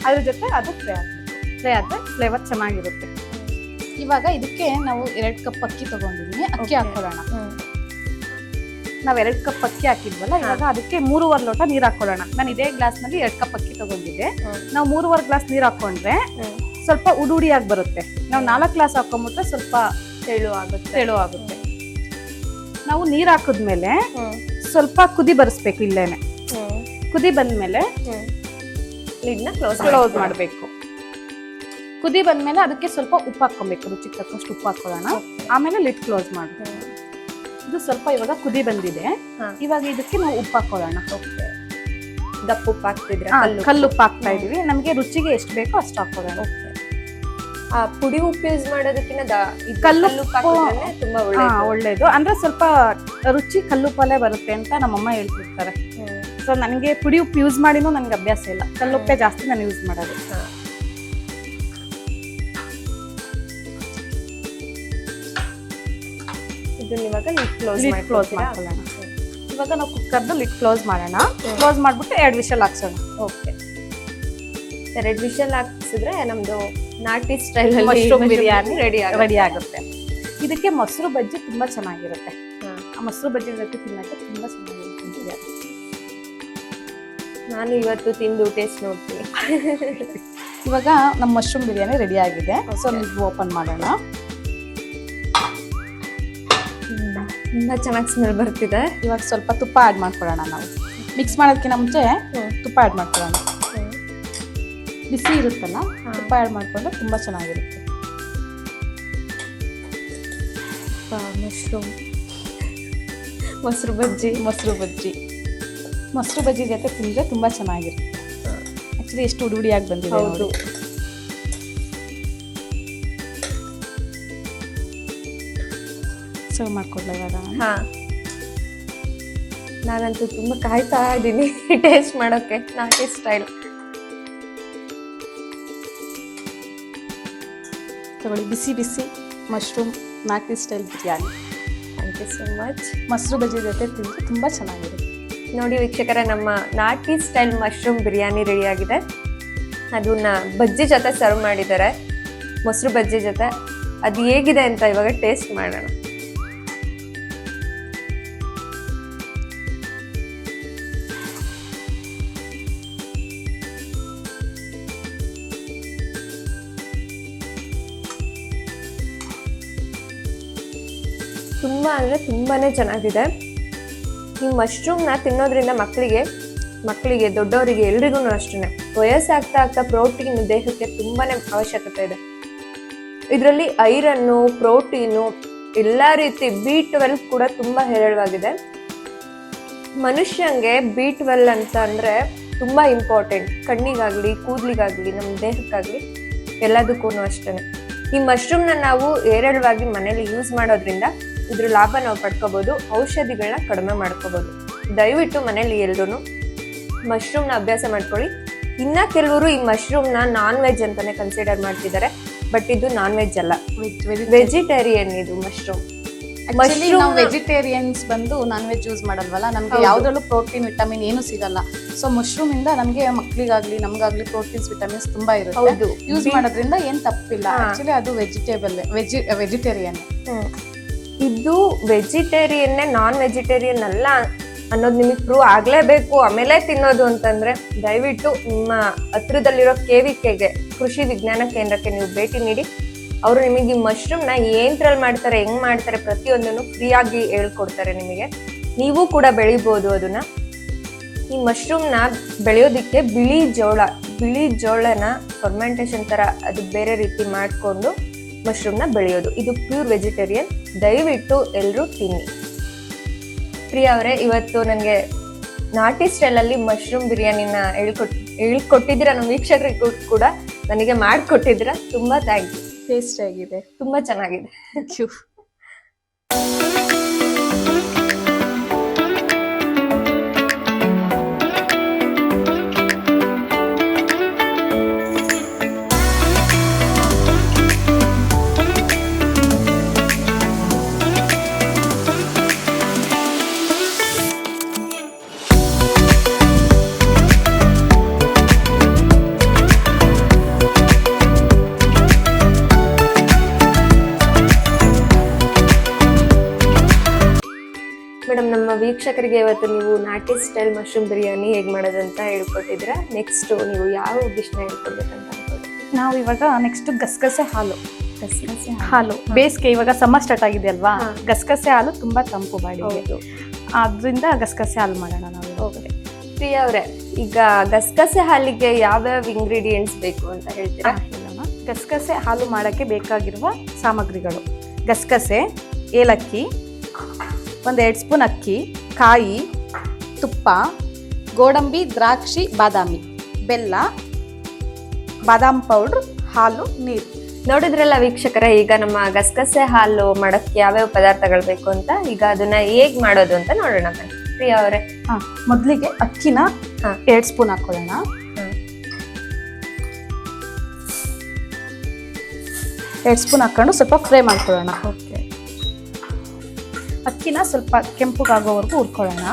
ಅದ್ರ ಜೊತೆ ಅದು ಫ್ರೈ ಆದ್ರೆ ಫ್ಲೇವರ್ ಚೆನ್ನಾಗಿರುತ್ತೆ. ಇವಾಗ ಇದಕ್ಕೆ ನಾವು 2 ಕಪ್ ಅಕ್ಕಿ ತಗೊಂಡಿದ್ದೀನಿ. ಅಕ್ಕಿ ಹಾಕೊಳ್ಳೋಣ. ನಾವ್ 2 ಕಪ್ ಅಕ್ಕಿ ಹಾಕಿದ್ವಲ್ಲ, ಇವಾಗ ಅದಕ್ಕೆ 3.25 ಲೋಟ ನೀರ್ ಹಾಕೊಳ್ಳೋಣ. ನಾನು ಇದೇ ಗ್ಲಾಸ್ ನಲ್ಲಿ 2 ಕಪ್ ಅಕ್ಕಿ ತಗೊಂಡಿದ್ದೆ. ನಾವು 3.25 ಗ್ಲಾಸ್ ನೀರ್ ಹಾಕೊಂಡ್ರೆ ಸ್ವಲ್ಪ ಉಡುಡಿಯಾಗಿ ಬರುತ್ತೆ. ನಾವು 4 ಗ್ಲಾಸ್ ಹಾಕೊಂಡ್ಬಿಟ್ರೆ ಸ್ವಲ್ಪ ತೆಳು ಆಗುತ್ತೆ. ನಾವು ನೀರ್ ಹಾಕಿದ್ಮೇಲೆ ಸ್ವಲ್ಪ ಕುದಿ ಬರ್ಸ್ಬೇಕು. ಇಲ್ಲೇನೆ ಕುದಿ ಬಂದ್ಮೇಲೆ ಲಿಡ್ನ ಕ್ಲೋಸ್ ಮಾಡ್ಬೇಕು. ಕುದಿ ಬಂದ್ಮೇಲೆ ಅದಕ್ಕೆ ಸ್ವಲ್ಪ ಉಪ್ಪು ಹಾಕೊಬೇಕು, ರುಚಿಗೆ ತಕ್ಕಷ್ಟು ಉಪ್ಪು ಹಾಕೊಳ್ಳೋಣ. ಆಮೇಲೆ ಲಿಡ್ ಕ್ಲೋಸ್ ಮಾಡ್ಬೇಕು. ಇದು ಸ್ವಲ್ಪ ಇವಾಗ ಕುದಿ ಬಂದಿದೆ. ಇವಾಗ ಇದಕ್ಕೆ ನಾವು ಉಪ್ಪು ಹಾಕೊಳ್ಳೋಣ. ದಪ್ಪ ಉಪ್ಪು ಹಾಕ್ತಿದ್ರೆ ಕಲ್ಲು ಉಪ್ಪು ಹಾಕ್ತಾ ಇದೀವಿ. ನಮ್ಗೆ ರುಚಿಗೆ ಎಷ್ಟು ಬೇಕೋ ಅಷ್ಟು ಹಾಕೊಳ್ಳೋಣ. ಪುಡಿ ಉಪ್ಪು ಯೂಸ್ ಮಾಡೋದಕ್ಕಿಂತ ಕಲ್ಲು ತುಂಬಾ ಒಳ್ಳೇದು. ಅಂದ್ರೆ ಸ್ವಲ್ಪ ರುಚಿ ಕಲ್ಲುಪ್ಪಲ್ಲೇ ಬರುತ್ತೆ ಅಂತ ನಮ್ಮಮ್ಮ ಹೇಳ್ತಿರ್ತಾರೆ. ಸೊ ನನಗೆ ಪುಡಿ ಉಪ್ಪು ಯೂಸ್ ಮಾಡಿನೂ ನನ್ಗೆ ಅಭ್ಯಾಸ ಇಲ್ಲ. ಕಲ್ಲುಪ್ಪೆ ಜಾಸ್ತಿ ನಾನು ಯೂಸ್ ಮಾಡೋದು. ಇವಾಗ ಕ್ಲೋಸ್ ಮಾಡ್ಕೊಳ್ಳೋಣ. ಇವಾಗ ನಾವು ಕುಕ್ಕರ್ದು ಲಿಡ್ ಕ್ಲೋಸ್ ಮಾಡೋಣ. ಕ್ಲೋಸ್ ಮಾಡ್ಬಿಟ್ಟು 2 ವಿಷಲ್ ಹಾಕ್ಸೋಣ. ಓಕೆ, 2 ವಿಷಲ್ ಹಾಕ್ಸಿದ್ರೆ ನಮ್ದು ನಾಟಿ ಸ್ಟೈಲ್ ಮಶ್ರೂಮ್ ಬಿರಿಯಾನಿ ರೆಡಿ ಆಗುತ್ತೆ. ಇದಕ್ಕೆ ಮೊಸರು ಬಜ್ಜಿ ತುಂಬಾ ಚೆನ್ನಾಗಿರುತ್ತೆ. ಆ ಮೊಸರು ಬಜ್ಜಿ ಜೊತೆ ತಿನ್ನಕ್ಕೆ ತುಂಬಾ ಚೆನ್ನಾಗಿರುತ್ತೆ ಬಿರಿಯಾನಿ. ನಾನು ಇವತ್ತು ತಿಂದು ಟೇಸ್ಟ್ ನೋಡ್ತೀನಿ. ಇವಾಗ ನಮ್ಮ ಮಶ್ರೂಮ್ ಬಿರಿಯಾನಿ ರೆಡಿ ಆಗಿದೆ. ಸೊ ಲಿಡ್ ಓಪನ್ ಮಾಡೋಣ. ತುಂಬಾ ಚೆನ್ನಾಗಿ ಸ್ಮೆಲ್ ಬರ್ತಿದೆ. ಇವಾಗ ಸ್ವಲ್ಪ ತುಪ್ಪ ಆಡ್ ಮಾಡ್ಕೊಳ್ಳೋಣ. ನಾವು ಮಿಕ್ಸ್ ಮಾಡೋದಕ್ಕಿಂತ ಮುಂಚೆ ತುಪ್ಪ ಆಡ್ ಮಾಡ್ಕೊಳ್ಳೋಣ. ಬಿಸಿ ಇರುತ್ತಲ್ಲ, ತುಪ್ಪ ಆಡ್ ಮಾಡ್ಕೊಂಡ್ರೆ ತುಂಬಾ ಚೆನ್ನಾಗಿರುತ್ತೆ. ಮೊಸರು ಬಜ್ಜಿ ಜೊತೆ ತಿಂದ್ರೆ ತುಂಬಾ ಚೆನ್ನಾಗಿರುತ್ತೆ. ಆಕ್ಚುಲಿ ಎಷ್ಟು ಉಡುಡಿಯಾಗಿ ಬಂದಿದೆ. ಹೌದು, ಸರ್ವ್ ಮಾಡ್ಕೊಡ್ಲ ಇವಾಗ? ನಾನಂತೂ ತುಂಬಾ ಕಾಯ್ತಾ ಇದ್ದೀನಿ ಟೇಸ್ಟ್ ಮಾಡೋಕೆ ನಾಟಿ ಸ್ಟೈಲ್. ತಗೊಳ್ಳಿ, ಬಿಸಿ ಬಿಸಿ ಮಶ್ರೂಮ್ ನಾಟಿ style biryani. Thank you so much. ಮೊಸರು ಬಜ್ಜಿ ಜೊತೆ ತಿಂದ್ರೆ ತುಂಬಾ ಚೆನ್ನಾಗಿರುತ್ತೆ. ನೋಡಿ ವೀಕ್ಷಕರೇ, ನಮ್ಮ ನಾಟಿ ಸ್ಟೈಲ್ ಮಶ್ರೂಮ್ ಬಿರಿಯಾನಿ ರೆಡಿ ಆಗಿದೆ. ಅದನ್ನ ಬಜ್ಜಿ ಜೊತೆ ಸರ್ವ್ ಮಾಡಿದ್ದಾರೆ, ಮೊಸರು ಬಜ್ಜಿ ಜೊತೆ. ಅದು ಹೇಗಿದೆ ಅಂತ ಇವಾಗ ಟೇಸ್ಟ್ ಮಾಡೋಣ. ತುಂಬಾನೇ ಚೆನ್ನಾಗಿದೆ. ಈ ಮಶ್ರೂಮ್ನ ತಿನ್ನೋದ್ರಿಂದ ಮಕ್ಕಳಿಗೆ ದೊಡ್ಡವರಿಗೆ ಎಲ್ರಿಗೂ ಅಷ್ಟೇ ವಯಸ್ಸಾಗ್ತಾ ಆಗ್ತಾ ಪ್ರೋಟೀನ್ ದೇಹಕ್ಕೆ ತುಂಬಾನೇ ಅವಶ್ಯಕತೆ ಇದೆ. ಇದರಲ್ಲಿ ಐರನ್ನು, ಪ್ರೋಟೀನು, ಎಲ್ಲಾ ರೀತಿ B12 ಕೂಡ ತುಂಬಾ ಹೇರಳವಾಗಿದೆ. ಮನುಷ್ಯಂಗೆ B12 ಅಂತ ಅಂದ್ರೆ ತುಂಬಾ ಇಂಪಾರ್ಟೆಂಟ್. ಕಣ್ಣಿಗಾಗ್ಲಿ, ಕೂದಲಿಗಾಗ್ಲಿ, ನಮ್ಮ ದೇಹಕ್ಕಾಗ್ಲಿ, ಎಲ್ಲದಕ್ಕೂ ಅಷ್ಟೇ. ಈ ಮಶ್ರೂಮ್ನ ನಾವು ಹೇರಳವಾಗಿ ಮನೇಲಿ ಯೂಸ್ ಮಾಡೋದ್ರಿಂದ ಇದ್ರ ಲಾಭ ನಾವು ಪಡ್ಕೋಬಹುದು, ಔಷಧಿಗಳನ್ನ ಕಡಿಮೆ ಮಾಡ್ಕೋಬಹುದು. ದಯವಿಟ್ಟು ಮನೇಲಿ ಎಲ್ರು ಮಶ್ರೂಮ್ನ ಅಭ್ಯಾಸ ಮಾಡ್ಕೊಳ್ಳಿ. ಇನ್ನ ಕೆಲವರು ಈ ಮಶ್ರೂಮ್ನ ನಾನ್ ವೆಜ್ ಅಂತಾನೆ ಕನ್ಸಿಡರ್ ಮಾಡ್ತಿದ್ದಾರೆ, ಬಟ್ ಇದು ನಾನ್ ವೆಜ್ ಅಲ್ಲ, ವೆಜಿಟೇರಿಯನ್ ಇದು ಮಶ್ರೂಮ್. ನಾವು ವೆಜಿಟೇರಿಯನ್ಸ್ ಬಂದು ನಾನ್ ವೆಜ್ ಯೂಸ್ ಮಾಡಲ್ವಲ್ಲ, ನಮ್ಗೆ ಯಾವ್ದ್ರಲ್ಲೂ ಪ್ರೋಟೀನ್, ವಿಟಮಿನ್ ಏನು ಸಿಗಲ್ಲ. ಸೊ ಮಶ್ರೂಮ್ ಇಂದ ನಮ್ಗೆ ಮಕ್ಳಿಗಾಗ್ಲಿ ನಮ್ಗಾಗ್ಲಿ ಪ್ರೋಟೀನ್ಸ್, ವಿಟಮಿನ್ಸ್ ತುಂಬಾ ಇರುತ್ತೆ. ಯೂಸ್ ಮಾಡೋದ್ರಿಂದ ಏನ್ ತಪ್ಪಿಲ್ಲ. ಆಕ್ಚುಲಿ ಅದು ವೆಜಿಟೇರಿಯನ್. ಇದು ವೆಜಿಟೇರಿಯನ್, ನಾನ್ ವೆಜಿಟೇರಿಯನ್ ಅಲ್ಲ ಅನ್ನೋದು ನಿಮಗೆ ಪ್ರೂವ್ ಆಗ್ಲೇಬೇಕು. ಆಮೇಲೆ ತಿನ್ನೋದು ಅಂತಂದ್ರೆ ದಯವಿಟ್ಟು ನಿಮ್ಮ ಹತ್ರದಲ್ಲಿರೋ KVKಗೆ, ಕೃಷಿ ವಿಜ್ಞಾನ ಕೇಂದ್ರಕ್ಕೆ ನೀವು ಭೇಟಿ ನೀಡಿ. ಅವರು ನಿಮಗೆ ಈ ಮಶ್ರೂಮ್ನ ಏನ್ರಲ್ಲಿ ಮಾಡ್ತಾರೆ, ಹೆಂಗ್ ಮಾಡ್ತಾರೆ, ಪ್ರತಿಯೊಂದನ್ನು ಫ್ರೀಯಾಗಿ ಹೇಳ್ಕೊಡ್ತಾರೆ ನಿಮಗೆ. ನೀವು ಕೂಡ ಬೆಳಿಬೋದು ಅದನ್ನ. ಈ ಮಶ್ರೂಮ್ನ ಬೆಳೆಯೋದಿಕ್ಕೆ ಬಿಳಿ ಜೋಳನ ಫರ್ಮೆಂಟೇಶನ್ ತರ ಅದು ಬೇರೆ ರೀತಿ ಮಾಡಿಕೊಂಡು ಮಶ್ರೂಮ್ನ ಬೆಳೆಯೋದು. ಇದು ಪ್ಯೂರ್ ವೆಜಿಟೇರಿಯನ್. ದಯವಿಟ್ಟು ಎಲ್ಲರೂ ತಿನ್ನಿ. ಪ್ರಿಯಾ ಅವರೇ, ಇವತ್ತು ನನಗೆ ನಾಟಿ ಸ್ಟೈಲಲ್ಲಿ ಮಶ್ರೂಮ್ ಬಿರಿಯಾನಿನ ಹೇಳ್ಕೊಟ್ಟಿದ್ದೀರಾ. ನಮ್ಮ ವೀಕ್ಷಕರಿಗೂ ಕೂಡ ನನಗೆ ಮಾಡಿಕೊಟ್ಟಿದ್ದೀರಾ. ತುಂಬಾ ಥ್ಯಾಂಕ್ ಯು. ಟೇಸ್ಟ್ ಆಗಿದೆ, ತುಂಬಾ ಚೆನ್ನಾಗಿದೆ. Thank you. ವೀಕ್ಷಕರಿಗೆ ಇವತ್ತು ನೀವು ನಾಟಿ ಸ್ಟೈಲ್ ಮಶ್ರೂಮ್ ಬಿರಿಯಾನಿ ಹೇಗೆ ಮಾಡೋದಂತ ಹೇಳ್ಕೊಟ್ಟಿದ್ದೀರಾ. ನೆಕ್ಸ್ಟ್ ನೀವು ಯಾವ ಡಿಶ್ನ ಹೇಳ್ಕೊಡ್ಬೇಕಂತ ಅನ್ಕೊಳ್ಳಿ. ನಾವು ಇವಾಗ ನೆಕ್ಸ್ಟ್ ಗಸಗಸೆ ಹಾಲು ಗಸಗಸೆ ಹಾಲು ಬೇಸಿಗೆ ಇವಾಗ ಸಮ್ಮರ್ ಸ್ಟಾರ್ಟ್ ಆಗಿದೆ ಅಲ್ವಾ, ಗಸಗಸೆ ಹಾಲು ತುಂಬಾ ತಂಪು ಬಾಡಿಗೆ, ಹೌದು. ಆದ್ರಿಂದ ಗಸಗಸೆ ಹಾಲು ಮಾಡೋಣ ನಾವು. ಓಕೆ ಪ್ರಿಯಾ ಅವರೇ, ಈಗ ಗಸಗಸೆ ಹಾಲಿಗೆ ಯಾವ್ಯಾವ ಇಂಗ್ರೀಡಿಯೆಂಟ್ಸ್ ಬೇಕು ಅಂತ ಹೇಳ್ತೀರಾ? ಗಸಗಸೆ ಹಾಲು ಮಾಡೋಕ್ಕೆ ಬೇಕಾಗಿರುವ ಸಾಮಗ್ರಿಗಳು: ಗಸಗಸೆ, ಏಲಕ್ಕಿ, 1-2 ಸ್ಪೂನ್ ಅಕ್ಕಿ, ಕಾಯಿ, ತುಪ್ಪ, ಗೋಡಂಬಿ, ದ್ರಾಕ್ಷಿ, ಬಾದಾಮಿ, ಬೆಲ್ಲ, ಬಾದಾಮ್ ಪೌಡ್ರ್, ಹಾಲು, ನೀರು. ನೋಡಿದ್ರಲ್ಲ ವೀಕ್ಷಕರೇ, ಈಗ ನಮ್ಮ ಗಸಗಸೆ ಹಾಲು ಮಾಡಕ್ಕೆ ಯಾವ್ಯಾವ ಪದಾರ್ಥಗಳು ಬೇಕು ಅಂತ. ಈಗ ಅದನ್ನ ಹೇಗ್ ಮಾಡೋದು ಅಂತ ನೋಡೋಣ ಬನ್ನಿ. ಪ್ರಿಯಾ ಅವರೇ, ಮೊದಲಿಗೆ ಅಕ್ಕಿನ 2 ಸ್ಪೂನ್ ಹಾಕೊಳ್ಳೋಣ. ಎರಡು ಸ್ಪೂನ್ ಹಾಕೊಂಡು ಸ್ವಲ್ಪ ಫ್ರೈ ಮಾಡ್ಕೊಳ್ಳೋಣ. ಓಕೆ. ಅಕ್ಕಿನ ಸ್ವಲ್ಪ ಕೆಂಪುಗಾಗೋವರೆಗೂ ಹುರ್ಕೊಳ್ಳೋಣ.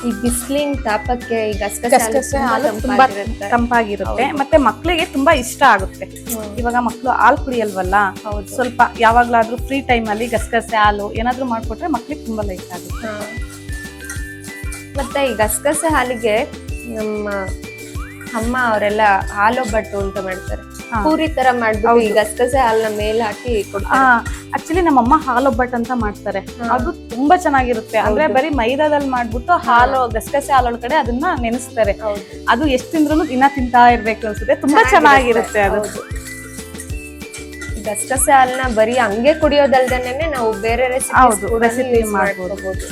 ಈ ಬಿಸಿಲಿನ ತಾಪಕ್ಕೆ ಈ ಗಸಗಸೆ ಹಾಲು ತುಂಬಾ ತಂಪಾಗಿರುತ್ತೆ, ಮತ್ತೆ ಮಕ್ಕಳಿಗೆ ತುಂಬಾ ಇಷ್ಟ ಆಗುತ್ತೆ. ಇವಾಗ ಮಕ್ಕಳು ಹಾಲು ಕುಡಿಯಲ್ವಲ್ಲ, ಸ್ವಲ್ಪ ಯಾವಾಗ್ಲಾದ್ರೂ ಫ್ರೀ ಟೈಮ್ ಅಲ್ಲಿ ಗಸಗಸೆ ಹಾಲು ಏನಾದ್ರೂ ಮಾಡ್ಕೊಟ್ರೆ ಮಕ್ಳಿಗೆ ತುಂಬಾ ಲೈಕ್ ಆಗುತ್ತೆ. ಮತ್ತೆ ಈ ಗಸಗಸೆ ಹಾಲಿಗೆ ನಮ್ಮ ಅಮ್ಮ ಅವರೆಲ್ಲ ಹಾಲೊಬ್ಬಟ್ಟು ಅಂತ ಮಾಡ್ತಾರೆ, ಪೂರಿ ತರ ಮಾಡ್ಬಿಟ್ಟು ಈ ಗಸಗಸೆ ಹಾಲನ್ನ ಮೇಲೆ ಹಾಕಿ ಕೊಡ್ತಾರೆ. ಆಕ್ಚುಲಿ ನಮ್ಮಮ್ಮ ಹಾಲೊಬ್ಬಟ್ಟು ಅಂತ ಮಾಡ್ತಾರೆ, ಅದು ತುಂಬಾ ಚೆನ್ನಾಗಿರುತ್ತೆ. ಅಂದ್ರೆ ಬರೀ ಮೈದಾದಲ್ಲಿ ಮಾಡ್ಬಿಟ್ಟು ಹಾಲು ಗಸಗಸೆ ಹಾಲೊಳಗಡೆ ಅದನ್ನ ನೆನೆಸ್ತಾರೆ. ಅದು ಎಷ್ಟು ತಿಂದ್ರು ದಿನ ತಿಂತಾ ಇರ್ಬೇಕು ಅನ್ಸುತ್ತೆ, ತುಂಬಾ ಚೆನ್ನಾಗಿರುತ್ತೆ ಅದು. ಗಸಗಸೆ ಹಾಲನ್ನ ಬರೀ ಹಂಗೆ ಕುಡಿಯೋದಲ್ದೇನೆ ನಾವು ಬೇರೆ ರೆಸಿಪಿ ಮಾಡ್ಕೋಬಹುದು.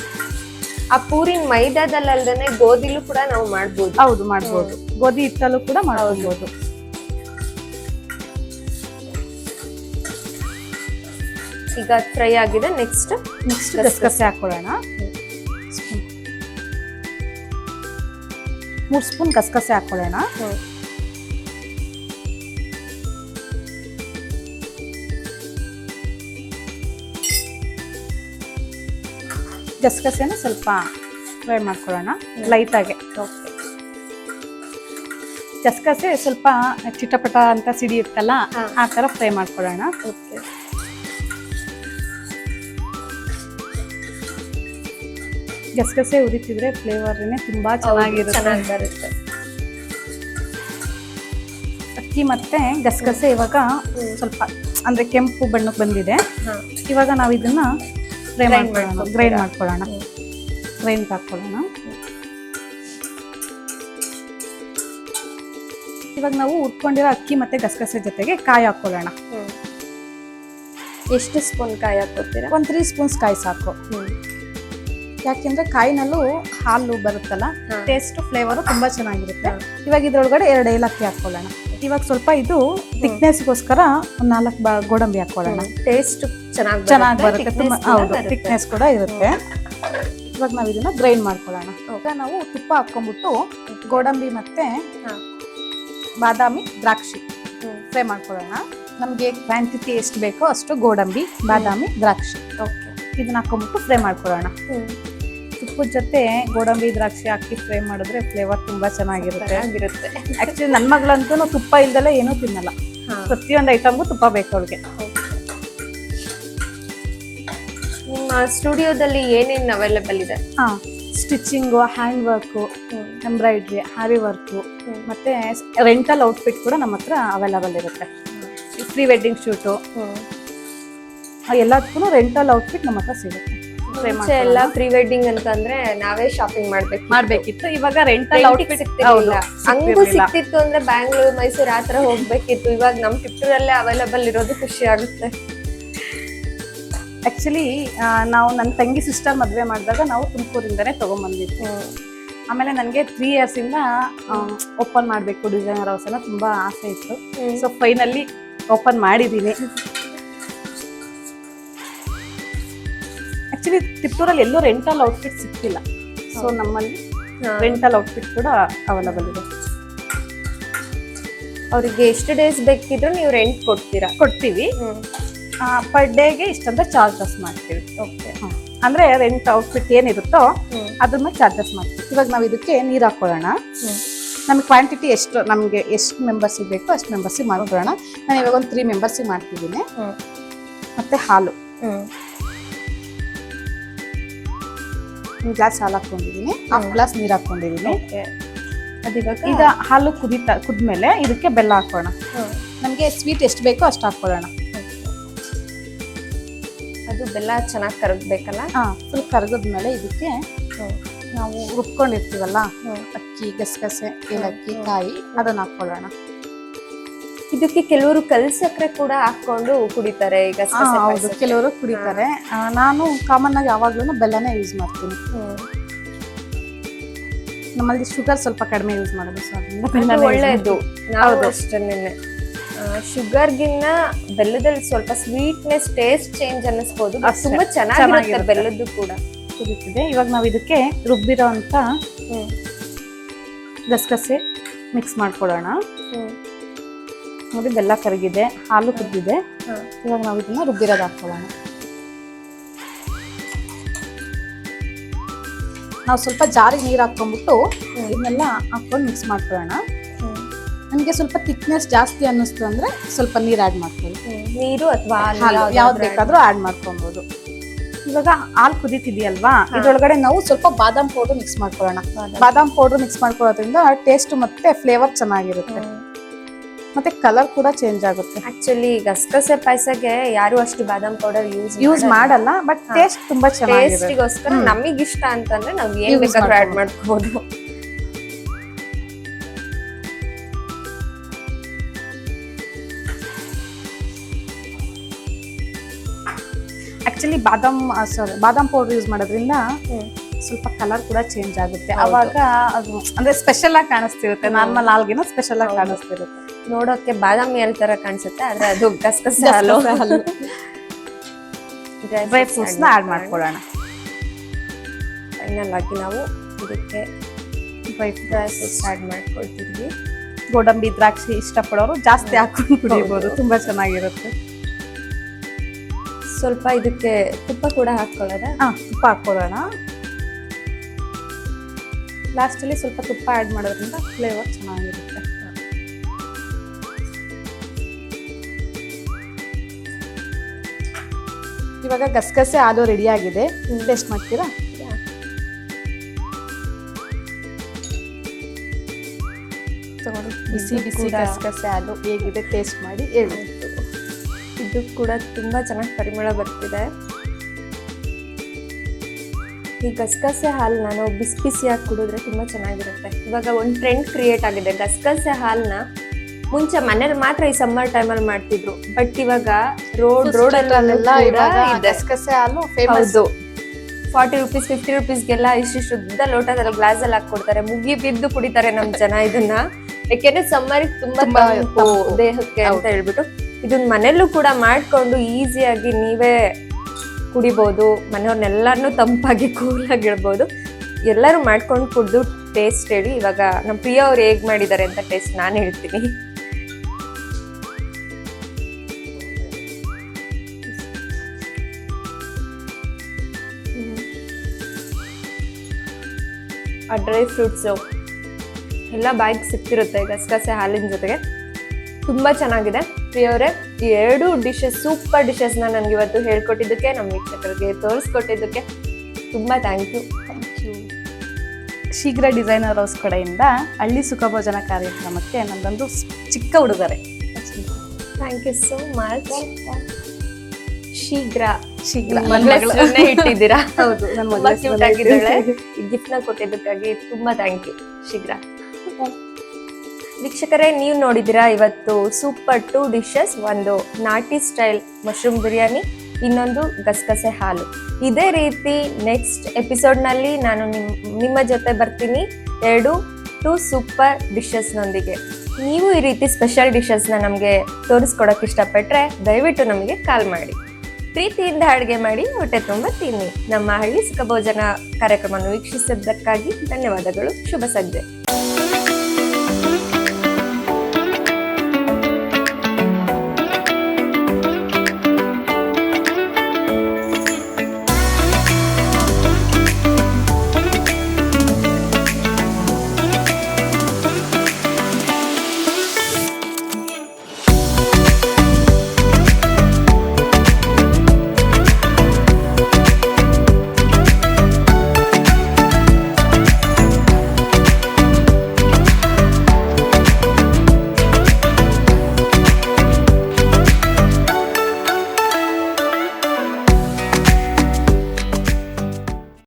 ಆ ಪೂರಿನ ಮೈದಾದಲ್ಲಲ್ದೇನೆ ಗೋಧಿಲೂ ಕೂಡ ನಾವು ಮಾಡ್ಬೋದು. ಹೌದು, ಮಾಡ್ಬೋದು. ಗೋಧಿ ಹಿಟ್ಟಲ್ಲೂ ಕೂಡ ಮಾಡ್ಬೋದು. ಈಗ ಫ್ರೈ ಆಗಿದೆ. ನೆಕ್ಸ್ಟ್ ಗಸಗಸೆ ಹಾಕೊಳ್ಳೋಣ. 3 ಸ್ಪೂನ್ ಗಸಗಸೆ ಹಾಕೊಳ್ಳೋಣ. ಗಸಗಸೆನ ಸ್ವಲ್ಪ ಫ್ರೈ ಮಾಡ್ಕೊಳ್ಳೋಣ ಲೈಟ್ ಆಗಿ. ಗಸಗಸೆ ಸ್ವಲ್ಪ ಚಿಟಪಟ ಅಂತ ಸಿಡಿಯುತ್ತಲ್ಲ, ಆ ತರ ಫ್ರೈ ಮಾಡ್ಕೊಳ್ಳೋಣ. ಗಸಗಸೆ ಉರಿತಿದ್ರೆ ಫ್ಲೇವರ್ನೇ ತುಂಬಾ ಚೆನ್ನಾಗಿರುತ್ತೆ. ಅಕ್ಕಿ ಮತ್ತೆ ಗಸಗಸೆ ಇವಾಗ ಸ್ವಲ್ಪ ಅಂದ್ರೆ ಕೆಂಪು ಬಣ್ಣಕ್ಕೆ ಬಂದಿದೆ. ಇವಾಗ ನಾವು ಇದನ್ನ ಗ್ರೈಂಡ್ ಮಾಡ್ಕೊಳ್ಳೋಣ. ಗ್ರೈಂಡ್ ಹಾಕೊಳ್ಳೋಣ. ಇವಾಗ ನಾವು ಹುರ್ಕೊಂಡಿರೋ ಅಕ್ಕಿ ಮತ್ತೆ ಗಸಗಸೆ ಜೊತೆಗೆ ಕಾಯಿ ಹಾಕೊಳ್ಳೋಣ. ಎಷ್ಟು ಸ್ಪೂನ್ ಕಾಯಿ ಹಾಕೋತೀರಾ? 3 ಸ್ಪೂನ್ಸ್ ಕಾಯಿ ಸಾಕು. ಯಾಕೆಂದ್ರೆ ಕಾಯಿನಲ್ಲೂ ಹಾಲು ಬರುತ್ತಲ್ಲ, ಟೇಸ್ಟ್ ಫ್ಲೇವರ್ ತುಂಬಾ ಚೆನ್ನಾಗಿರುತ್ತೆ. ಇವಾಗ ಇದ್ರೊಳಗಡೆ 2 ಏಲಕ್ಕಿ ಹಾಕೊಳ್ಳೋಣ. ಇವಾಗ ಸ್ವಲ್ಪ ಇದು ಥಿಕ್ನೆಸ್ಗೋಸ್ಕರ 4 ಗೋಡಂಬಿ ಹಾಕೊಳ್ಳೋಣ. ಟೇಸ್ಟ್ ಚೆನ್ನಾಗಿ ಬರುತ್ತೆ. ಹೌದು, ಥಿಕ್ನೆಸ್ ಕೂಡ ಇರುತ್ತೆ. ಇವಾಗ ನಾವು ಇದನ್ನ ಗ್ರೈಂಡ್ ಮಾಡ್ಕೊಳ್ಳೋಣ. ಈಗ ನಾವು ತುಪ್ಪ ಹಾಕೊಂಡ್ಬಿಟ್ಟು ಗೋಡಂಬಿ ಮತ್ತೆ ಬಾದಾಮಿ, ದ್ರಾಕ್ಷಿ ಫ್ರೈ ಮಾಡ್ಕೊಳ್ಳೋಣ. ನಮ್ಗೆ ಕ್ವಾಂಟಿಟಿ ಎಷ್ಟು ಬೇಕೋ ಅಷ್ಟು ಗೋಡಂಬಿ, ಬಾದಾಮಿ, ದ್ರಾಕ್ಷಿ ಇದನ್ನ ಹಾಕೊಂಡ್ಬಿಟ್ಟು ಫ್ರೈ ಮಾಡ್ಕೊಳ್ಳೋಣ. ತುಪ್ಪದ ಜೊತೆ ಗೋಡಂಬಿ, ದ್ರಾಕ್ಷಿ ಹಾಕಿ ಫ್ರೈ ಮಾಡಿದ್ರೆ ಫ್ಲೇವರ್ ತುಂಬಾ ಚೆನ್ನಾಗಿರುತ್ತೆ. ಆಕ್ಚುಲಿ ನನ್ನ ಮಗಳಂತೂ ತುಪ್ಪ ಇಲ್ದಲೆ ಏನೂ ತಿನ್ನಲ್ಲ. ಪ್ರತಿಯೊಂದು ಐಟಮ್ಗೂ ತುಪ್ಪ ಬೇಕು ಅವ್ರಿಗೆ. ನಿಮ್ಮ ಸ್ಟುಡಿಯೋದಲ್ಲಿ ಏನೇನು ಅವೈಲೇಬಲ್ ಇದೆ? Stitching, hand work, embroidery, Harry work, ಮತ್ತೆ ರೆಂಟಲ್ ಔಟ್ಫಿಟ್ ಕೂಡ ನಮ್ಮ ಹತ್ರ ಅವೈಲೇಬಲ್ ಇರುತ್ತೆ. ಪ್ರೀ ವೆಡ್ಡಿಂಗ್ ಶೂಟು ಎಲ್ಲದಕ್ಕೂ ರೆಂಟಲ್ ಔಟ್ಫಿಟ್ ನಮ್ಮ ಹತ್ರ ಸಿಗುತ್ತೆ. ಎಲ್ಲ ಪ್ರೀ ವೆಡ್ಡಿಂಗ್ ಅಂತಂದ್ರೆ ನಾವೇ ಶಾಪಿಂಗ್ ಮಾಡ್ಬೇಕಿತ್ತು. ಇವಾಗ ರೆಂಟಲ್ ಔಟ್ಫಿಟ್ ಹಂಗೂ ಸಿಕ್ತಿತ್ತು ಅಂದ್ರೆ ಬ್ಯಾಂಗ್ಳೂರ್, ಮೈಸೂರು ಆತರ ಹೋಗ್ಬೇಕಿತ್ತು. ಇವಾಗ ನಮ್ ಟಿಪ್ಟೂರಲ್ಲೇ ಅವೈಲೇಬಲ್ ಇರೋದು ಖುಷಿ ಆಗುತ್ತೆ. ಆಕ್ಚುಲಿ ನಾವು ನನ್ನ ತಂಗಿ ಸಿಸ್ಟರ್ ಮದುವೆ ಮಾಡಿದಾಗ ನಾವು ತುಮಕೂರಿಂದನೇ ತಗೊಂಡ್ಬಂದಿದ್ವಿ. ಆಮೇಲೆ ನನಗೆ 3 ಇಯರ್ಸ್ ಇಂದ ಓಪನ್ ಮಾಡಬೇಕು ಡಿಸೈನರ್ ಹೌಸ್ ಅನ್ನೋ ತುಂಬಾ ಆಸೆ ಇತ್ತು. ಸೊ ಫೈನಲಿ ಓಪನ್ ಮಾಡಿದ್ದೀನಿ. ಆಕ್ಚುಲಿ ತಿಪ್ಟೂರಲ್ಲಿ ಎಲ್ಲೂ ರೆಂಟಲ್ ಔಟ್ಫಿಟ್ ಸಿಗ್ತಿಲ್ಲ. ಸೊ ನಮ್ಮಲ್ಲಿ ರೆಂಟಲ್ ಔಟ್ಫಿಟ್ ಕೂಡ ಅವೈಲೇಬಲ್ ಇದೆ. ಅವರಿಗೆ ಎಷ್ಟು ಡೇಸ್ ಬೇಕಿದ್ರು ನೀವು ರೆಂಟ್ ಕೊಡ್ತೀವಿ. ಪರ್ ಡೇಗೆ ಇಷ್ಟಂತ ಚಾರ್ಜಸ್ ಮಾಡ್ತೀವಿ. ಅಂದ್ರೆ ರೆಂಟ್ ಔಟ್ಫಿಟ್ ಏನಿರುತ್ತೋ ಅದನ್ನ ಚಾರ್ಜಸ್ ಮಾಡ್ತೀವಿ. ಇವಾಗ ನಾವು ಇದಕ್ಕೆ ನೀರು ಹಾಕೊಳ್ಳೋಣ. ನಮಗೆ ಕ್ವಾಂಟಿಟಿ ನಮಗೆ ಎಷ್ಟು ಮೆಂಬರ್ಸಿಗೆ ಬೇಕೋ ಅಷ್ಟು ಮೆಂಬರ್ಸಿಗೆ ಮಾಡ್ಕೊಳ್ಳೋಣ. ನಾನು ಇವಾಗ ಒಂದು 3 ಮೆಂಬರ್ಸಿಗೆ ಮಾಡ್ತಿದ್ದೀನಿ. ಮತ್ತೆ ಹಾಲು, ಒಂದು ಗ್ಲಾಸ್ ಹಾಲು ಹಾಕೊಂಡಿದ್ದೀನಿ, 1/2 ಗ್ಲಾಸ್ ನೀರು ಹಾಕೊಂಡಿದ್ದೀನಿ. ಈಗ ಹಾಲು ಕುದ್ಮೇಲೆ ಇದಕ್ಕೆ ಬೆಲ್ಲ ಹಾಕೋಣ. ನಮಗೆ ಸ್ವೀಟ್ ಎಷ್ಟು ಬೇಕೋ ಅಷ್ಟು ಹಾಕೊಳ್ಳೋಣ. ಅದು ಬೆಲ್ಲ ಚೆನ್ನಾಗಿ ಕರಗಬೇಕಲ್ಲ? ಫುಲ್ ಕರಗದ್ಮೇಲೆ ಇದಕ್ಕೆ ನಾವು ರುಬ್ಕೊಂಡಿರ್ತೀವಲ್ಲ ಅಕ್ಕಿ, ಗಸಗಸೆ, ಏಲಕ್ಕಿ, ಕಾಯಿ ಅದನ್ನ ಹಾಕೊಳ್ಳೋಣ. ಇದಕ್ಕೆ ಕೆಲವರು ಕಲ್ ಸಕ್ಕರೆ ಕೂಡ ಹಾಕೊಂಡು ಕುಡಿತಾರೆ. ಈಗ ಹೌದು, ಕೆಲವರು ಕುಡಿತಾರೆ. ನಾನು ಕಾಮನ್ ಆಗಿ ಯಾವಾಗ್ಲೂ ಬೆಲ್ಲನೇ ಯೂಸ್ ಮಾಡ್ತೀನಿ. ನಮ್ಮಲ್ಲಿ ಶುಗರ್ ಸ್ವಲ್ಪ ಕಡಿಮೆ ಯೂಸ್ ಮಾಡೋದು, ಒಳ್ಳೆಯದು. ನಾವು ಅಷ್ಟೇನೆ ಶುಗರ್ಗಿನ್ನ ಬೆಲ್ಲದಲ್ಲಿ ಸ್ವಲ್ಪ ಸ್ವೀಟ್ನೆಸ್, ಟೇಸ್ಟ್ ಚೇಂಜ್ ಅನ್ನಿಸ್ಬೋದು. ತುಂಬಾ ಚೆನ್ನಾಗಿರುತ್ತೆ ಬೆಲ್ಲದ್ದು ಕೂಡ. ಕುದೀತಿದೆ. ಇವಾಗ ನಾವು ಇದಕ್ಕೆ ರುಬ್ಬಿರೋ ಅಂತ ಗಸಗಸೆ ಮಿಕ್ಸ್ ಮಾಡ್ಕೊಳ್ಳೋಣ. ನೋಡಿ, ಬೆಲ್ಲ ಕರಗಿದೆ, ಹಾಲು ಕುದ್ದಿದೆ. ಇವಾಗ ನಾವು ಇದನ್ನ ರುಬ್ಬಿರೋದು ಹಾಕೊಳ್ಳೋಣ. ನಾವು ಸ್ವಲ್ಪ ಜಾರಿಗೆ ನೀರು ಹಾಕೊಂಡ್ಬಿಟ್ಟು ಇದನ್ನೆಲ್ಲ ಹಾಕೊಂಡು ಮಿಕ್ಸ್ ಮಾಡ್ಕೊಳ್ಳೋಣ. ನಮಗೆ ಸ್ವಲ್ಪ ಥಿಕ್ನೆಸ್ ಜಾಸ್ತಿ ಅನ್ನಿಸ್ತು ಅಂದ್ರೆ ಸ್ವಲ್ಪ ನೀರು ಆ್ಯಡ್ ಮಾಡ್ಕೊಳ್ಳಿ. ನೀರು ಅಥವಾ ಯಾವ್ದು ಬೇಕಾದ್ರೂ ಆ್ಯಡ್ ಮಾಡ್ಕೊಬೋದು. ಇವಾಗ ಹಾಲು ಕುದೀತಿದೆಯಲ್ವಾ, ಇದ್ರೊಳಗಡೆ ನಾವು ಸ್ವಲ್ಪ ಬಾದಾಮ್ ಪೌಡರ್ ಮಿಕ್ಸ್ ಮಾಡ್ಕೊಳ್ಳೋಣ. ಬಾದಾಮ್ ಪೌಡರ್ ಮಿಕ್ಸ್ ಮಾಡ್ಕೊಳ್ಳೋದ್ರಿಂದ ಟೇಸ್ಟ್ ಮತ್ತೆ ಫ್ಲೇವರ್ ಚೆನ್ನಾಗಿರುತ್ತೆ, ಮತ್ತೆ ಕಲರ್ ಕೂಡ ಚೇಂಜ್ ಆಗುತ್ತೆ. ಆಕ್ಚುಲಿ ಗಸಗಸೆ ಪಾಯಸಕ್ಕೆ ಯಾರು ಅಷ್ಟು ಬಾದಾಮ್ ಪೌಡರ್ ಯೂಸ್ ಮಾಡಲ್ಲ, ಬಟ್ ಟೇಸ್ಟ್ ತುಂಬಾ ಚೆನ್ನಾಗಿದೆ. ಟೇಸ್ಟಿಗೋಸ್ಕರ ನಮಗೆ ಇಷ್ಟ ಅಂತಂದ್ರೆ ನಾವು ಏನ್ ಬೇಕಾದ್ರೂ ಆಡ್ ಮಾಡ್ಕೋಬಹುದು. ಆಕ್ಚುಲಿ ಬಾದಾಮ್ ಪೌಡರ್ ಯೂಸ್ ಮಾಡೋದ್ರಿಂದ ಸ್ವಲ್ಪ ಕಲರ್ ಕೂಡ ಚೇಂಜ್ ಆಗುತ್ತೆ. ಅವಾಗ ಅದು ಅಂದ್ರೆ ಸ್ಪೆಷಲ್ ಆಗಿ ಕಾಣಿಸ್ತಿರುತ್ತೆ. ನಾರ್ಮಲ್ ಹಾಲ್ಗಿನ ಸ್ಪೆಷಲ್ ಆಗಿ ಕಾಣಿಸ್ತಿರುತ್ತೆ. ನೋಡೋಕೆ ಬಾದಾಮಿ ಹಾಲ್ ತರ ಕಾಣಿಸುತ್ತೆ, ಆದ್ರೆ ಅದು ಗಸಗಸೆ ಹಾಲು. ಡ್ರೈ ಫ್ರೂಟ್ಸ್ ನ ಆಡ್ ಮಾಡ್ಕೊಳ್ಳೋಣ. ಫೈನಲ್ ಆಗಿ ನಾವು ಇದಕ್ಕೆ ಡ್ರೈ ಫ್ರೂಟ್ಸ್ ಆಡ್ ಮಾಡ್ಕೊಳ್ತಿದ್ವಿ. ಗೋಡಂಬಿ, ದ್ರಾಕ್ಷಿ ಇಷ್ಟಪಡೋರು ಜಾಸ್ತಿ ಹಾಕೊಂಡು ಕುಡಿಬಹುದು, ತುಂಬಾ ಚೆನ್ನಾಗಿರುತ್ತೆ. ಸ್ವಲ್ಪ ಇದಕ್ಕೆ ತುಪ್ಪ ಕೂಡ ಹಾಕೊಳ್ಳೋದ? ತುಪ್ಪ ಹಾಕೊಳ್ಳೋಣ. ಲಾಸ್ಟಲ್ಲಿ ಸ್ವಲ್ಪ ತುಪ್ಪ ಆ್ಯಡ್ ಮಾಡೋದ್ರಿಂದ ಫ್ಲೇವರ್ ಚೆನ್ನಾಗಿರುತ್ತೆ. ಇವಾಗ ಗಸಗಸೆ ಹಾಲು ರೆಡಿ ಆಗಿದೆ. ಟೇಸ್ಟ್ ಮಾಡ್ತೀರಾ? ಬಿಸಿ ಬಿಸಿ ಗಸಗಸೆ ಹಾಲು ಹೇಗಿದೆ ಟೇಸ್ಟ್ ಮಾಡಿ ಹೇಳಿ. ಇದು ಕೂಡ ತುಂಬಾ ಚೆನ್ನಾಗಿ ಪರಿಮಳ ಬರ್ತಿದೆ. ಈ ಗಸಗಸೆ ಹಾಲನ್ನ ನಾವು ಬಿಸಿ ಬಿಸಿಯಾಗಿ ಕುಡಿದ್ರೆ ತುಂಬಾ ಚೆನ್ನಾಗಿರುತ್ತೆ. ಇವಾಗ ಒಂದು ಟ್ರೆಂಡ್ ಕ್ರಿಯೇಟ್ ಆಗಿದೆ. ಗಸಗಸೆ ಹಾಲನ್ನ ಮುಂಚೆ ಮನೇಲಿ ಮಾತ್ರ ಈ ಸಮ್ಮರ್ ಟೈಮಲ್ಲಿ ಮಾಡ್ತಿದ್ರು, ಬಟ್ ಇವಾಗ ರೋಡ್ ಅಲ್ಲೆಲ್ಲ ಗಸಗಸೆ ಹಾಲು ಫೇಮಸ್. 40 ರೂಪೀಸ್ 50 ರೂಪೀಸ್ಗೆಲ್ಲ ಇಷ್ಟಿಷ್ಟು ಉದ್ದ ಲೋಟದಲ್ಲಿ ಗ್ಲಾಸ್ ಅಲ್ಲಿ ಹಾಕೊಡ್ತಾರೆ. ಮುಗಿ ಬಿದ್ದು ಕುಡಿತಾರೆ ನಮ್ ಜನ ಇದನ್ನ. ಯಾಕೆಂದ್ರೆ ಸಮ್ಮರ್ ತುಂಬಾ ದೇಹಕ್ಕೆ ಅಂತ ಹೇಳ್ಬಿಟ್ಟು ಇದನ್ನ ಮನೆಯಲ್ಲೂ ಕೂಡ ಮಾಡ್ಕೊಂಡು ಈಸಿಯಾಗಿ ನೀವೇ ಕುಡಿಬಹುದು. ಮನೆಯವ್ರನ್ನೆಲ್ಲರನ್ನೂ ತಂಪಾಗಿ ಕೂಲಾಗಿ ಇಡ್ಬೋದು. ಎಲ್ಲರೂ ಮಾಡ್ಕೊಂಡು ಕುಡಿದು ಟೇಸ್ಟ್ ಹೇಳಿ. ಇವಾಗ ನಮ್ಮ ಪ್ರಿಯಾ ಅವ್ರು ಹೇಗ್ ಮಾಡಿದ್ದಾರೆ ಅಂತ ಟೇಸ್ಟ್ ನಾನು ಹೇಳ್ತೀನಿ. ಆ ಡ್ರೈ ಫ್ರೂಟ್ಸು ಎಲ್ಲ ಬಾಯಿಗೆ ಸಿಕ್ತಿರುತ್ತೆ ಗಸಗಸೆ ಹಾಲಿನ ಜೊತೆಗೆ. ತುಂಬ ಚೆನ್ನಾಗಿದೆ. ಪ್ರಿಯವರೇ, ಈ 2 ಡಿಶಸ್, ಸೂಪರ್ ಡಿಶಸ್ನ ನನಗೆ ಇವತ್ತು ಹೇಳ್ಕೊಟ್ಟಿದ್ದಕ್ಕೆ, ನಮ್ಮ ವೀಕ್ಷಕರಿಗೆ ತೋರಿಸ್ಕೊಟ್ಟಿದ್ದಕ್ಕೆ ತುಂಬ thank you. Shighra designer house ಕಡೆಯಿಂದ ಹಳ್ಳಿ ಸುಖಭೋಜನ ಕಾರ್ಯಕ್ರಮಕ್ಕೆ ನನ್ನದೊಂದು ಚಿಕ್ಕ ಉಡುಗೊರೆ. Thank you so much. Shighra ಇಟ್ಟಿದ್ದೀರಾ? ಹೌದು, ಕ್ಯೂಟ್ ಆಗಿದ್ದಾಳೆ. ಈ ಗಿಫ್ಟ್ ನ ಕೊಟ್ಟಿದ್ದಕ್ಕಾಗಿ ತುಂಬಾ ಥ್ಯಾಂಕ್ ಯು. ಶೀಘ್ರ. ವೀಕ್ಷಕರೇ, ನೀವು ನೋಡಿದಿರಾ ಇವತ್ತು ಸೂಪರ್ 2 ಡಿಶಸ್. ಒಂದು ನಾಟಿ ಸ್ಟೈಲ್ ಮಶ್ರೂಮ್ ಬಿರಿಯಾನಿ, ಇನ್ನೊಂದು ಗಸಗಸೆ ಹಾಲು. ಇದೇ ರೀತಿ ನೆಕ್ಸ್ಟ್ ಎಪಿಸೋಡ್ನಲ್ಲಿ ನಾನು ನಿಮ್ಮ ಜೊತೆ ಬರ್ತೀನಿ 2 ಸೂಪರ್ ಡಿಶಸ್ನೊಂದಿಗೆ. ನೀವು ಈ ರೀತಿ ಸ್ಪೆಷಲ್ ಡಿಶಸ್ನ ನಮಗೆ ತೋರಿಸ್ಕೊಡಕ್ಕೆ ಇಷ್ಟಪಟ್ಟರೆ ದಯವಿಟ್ಟು ನಮಗೆ ಕಾಲ್ ಮಾಡಿ. ಪ್ರೀತಿಯಿಂದ ಅಡುಗೆ ಮಾಡಿ ಹೊಟ್ಟೆ ತುಂಬ ತಿನ್ನಿ. ನಮ್ಮ ಹಳ್ಳಿ ಸುಖಭೋಜನ ಕಾರ್ಯಕ್ರಮವನ್ನು ವೀಕ್ಷಿಸಿದ್ದಕ್ಕಾಗಿ ಧನ್ಯವಾದಗಳು. ಶುಭ ಸಂಜೆ.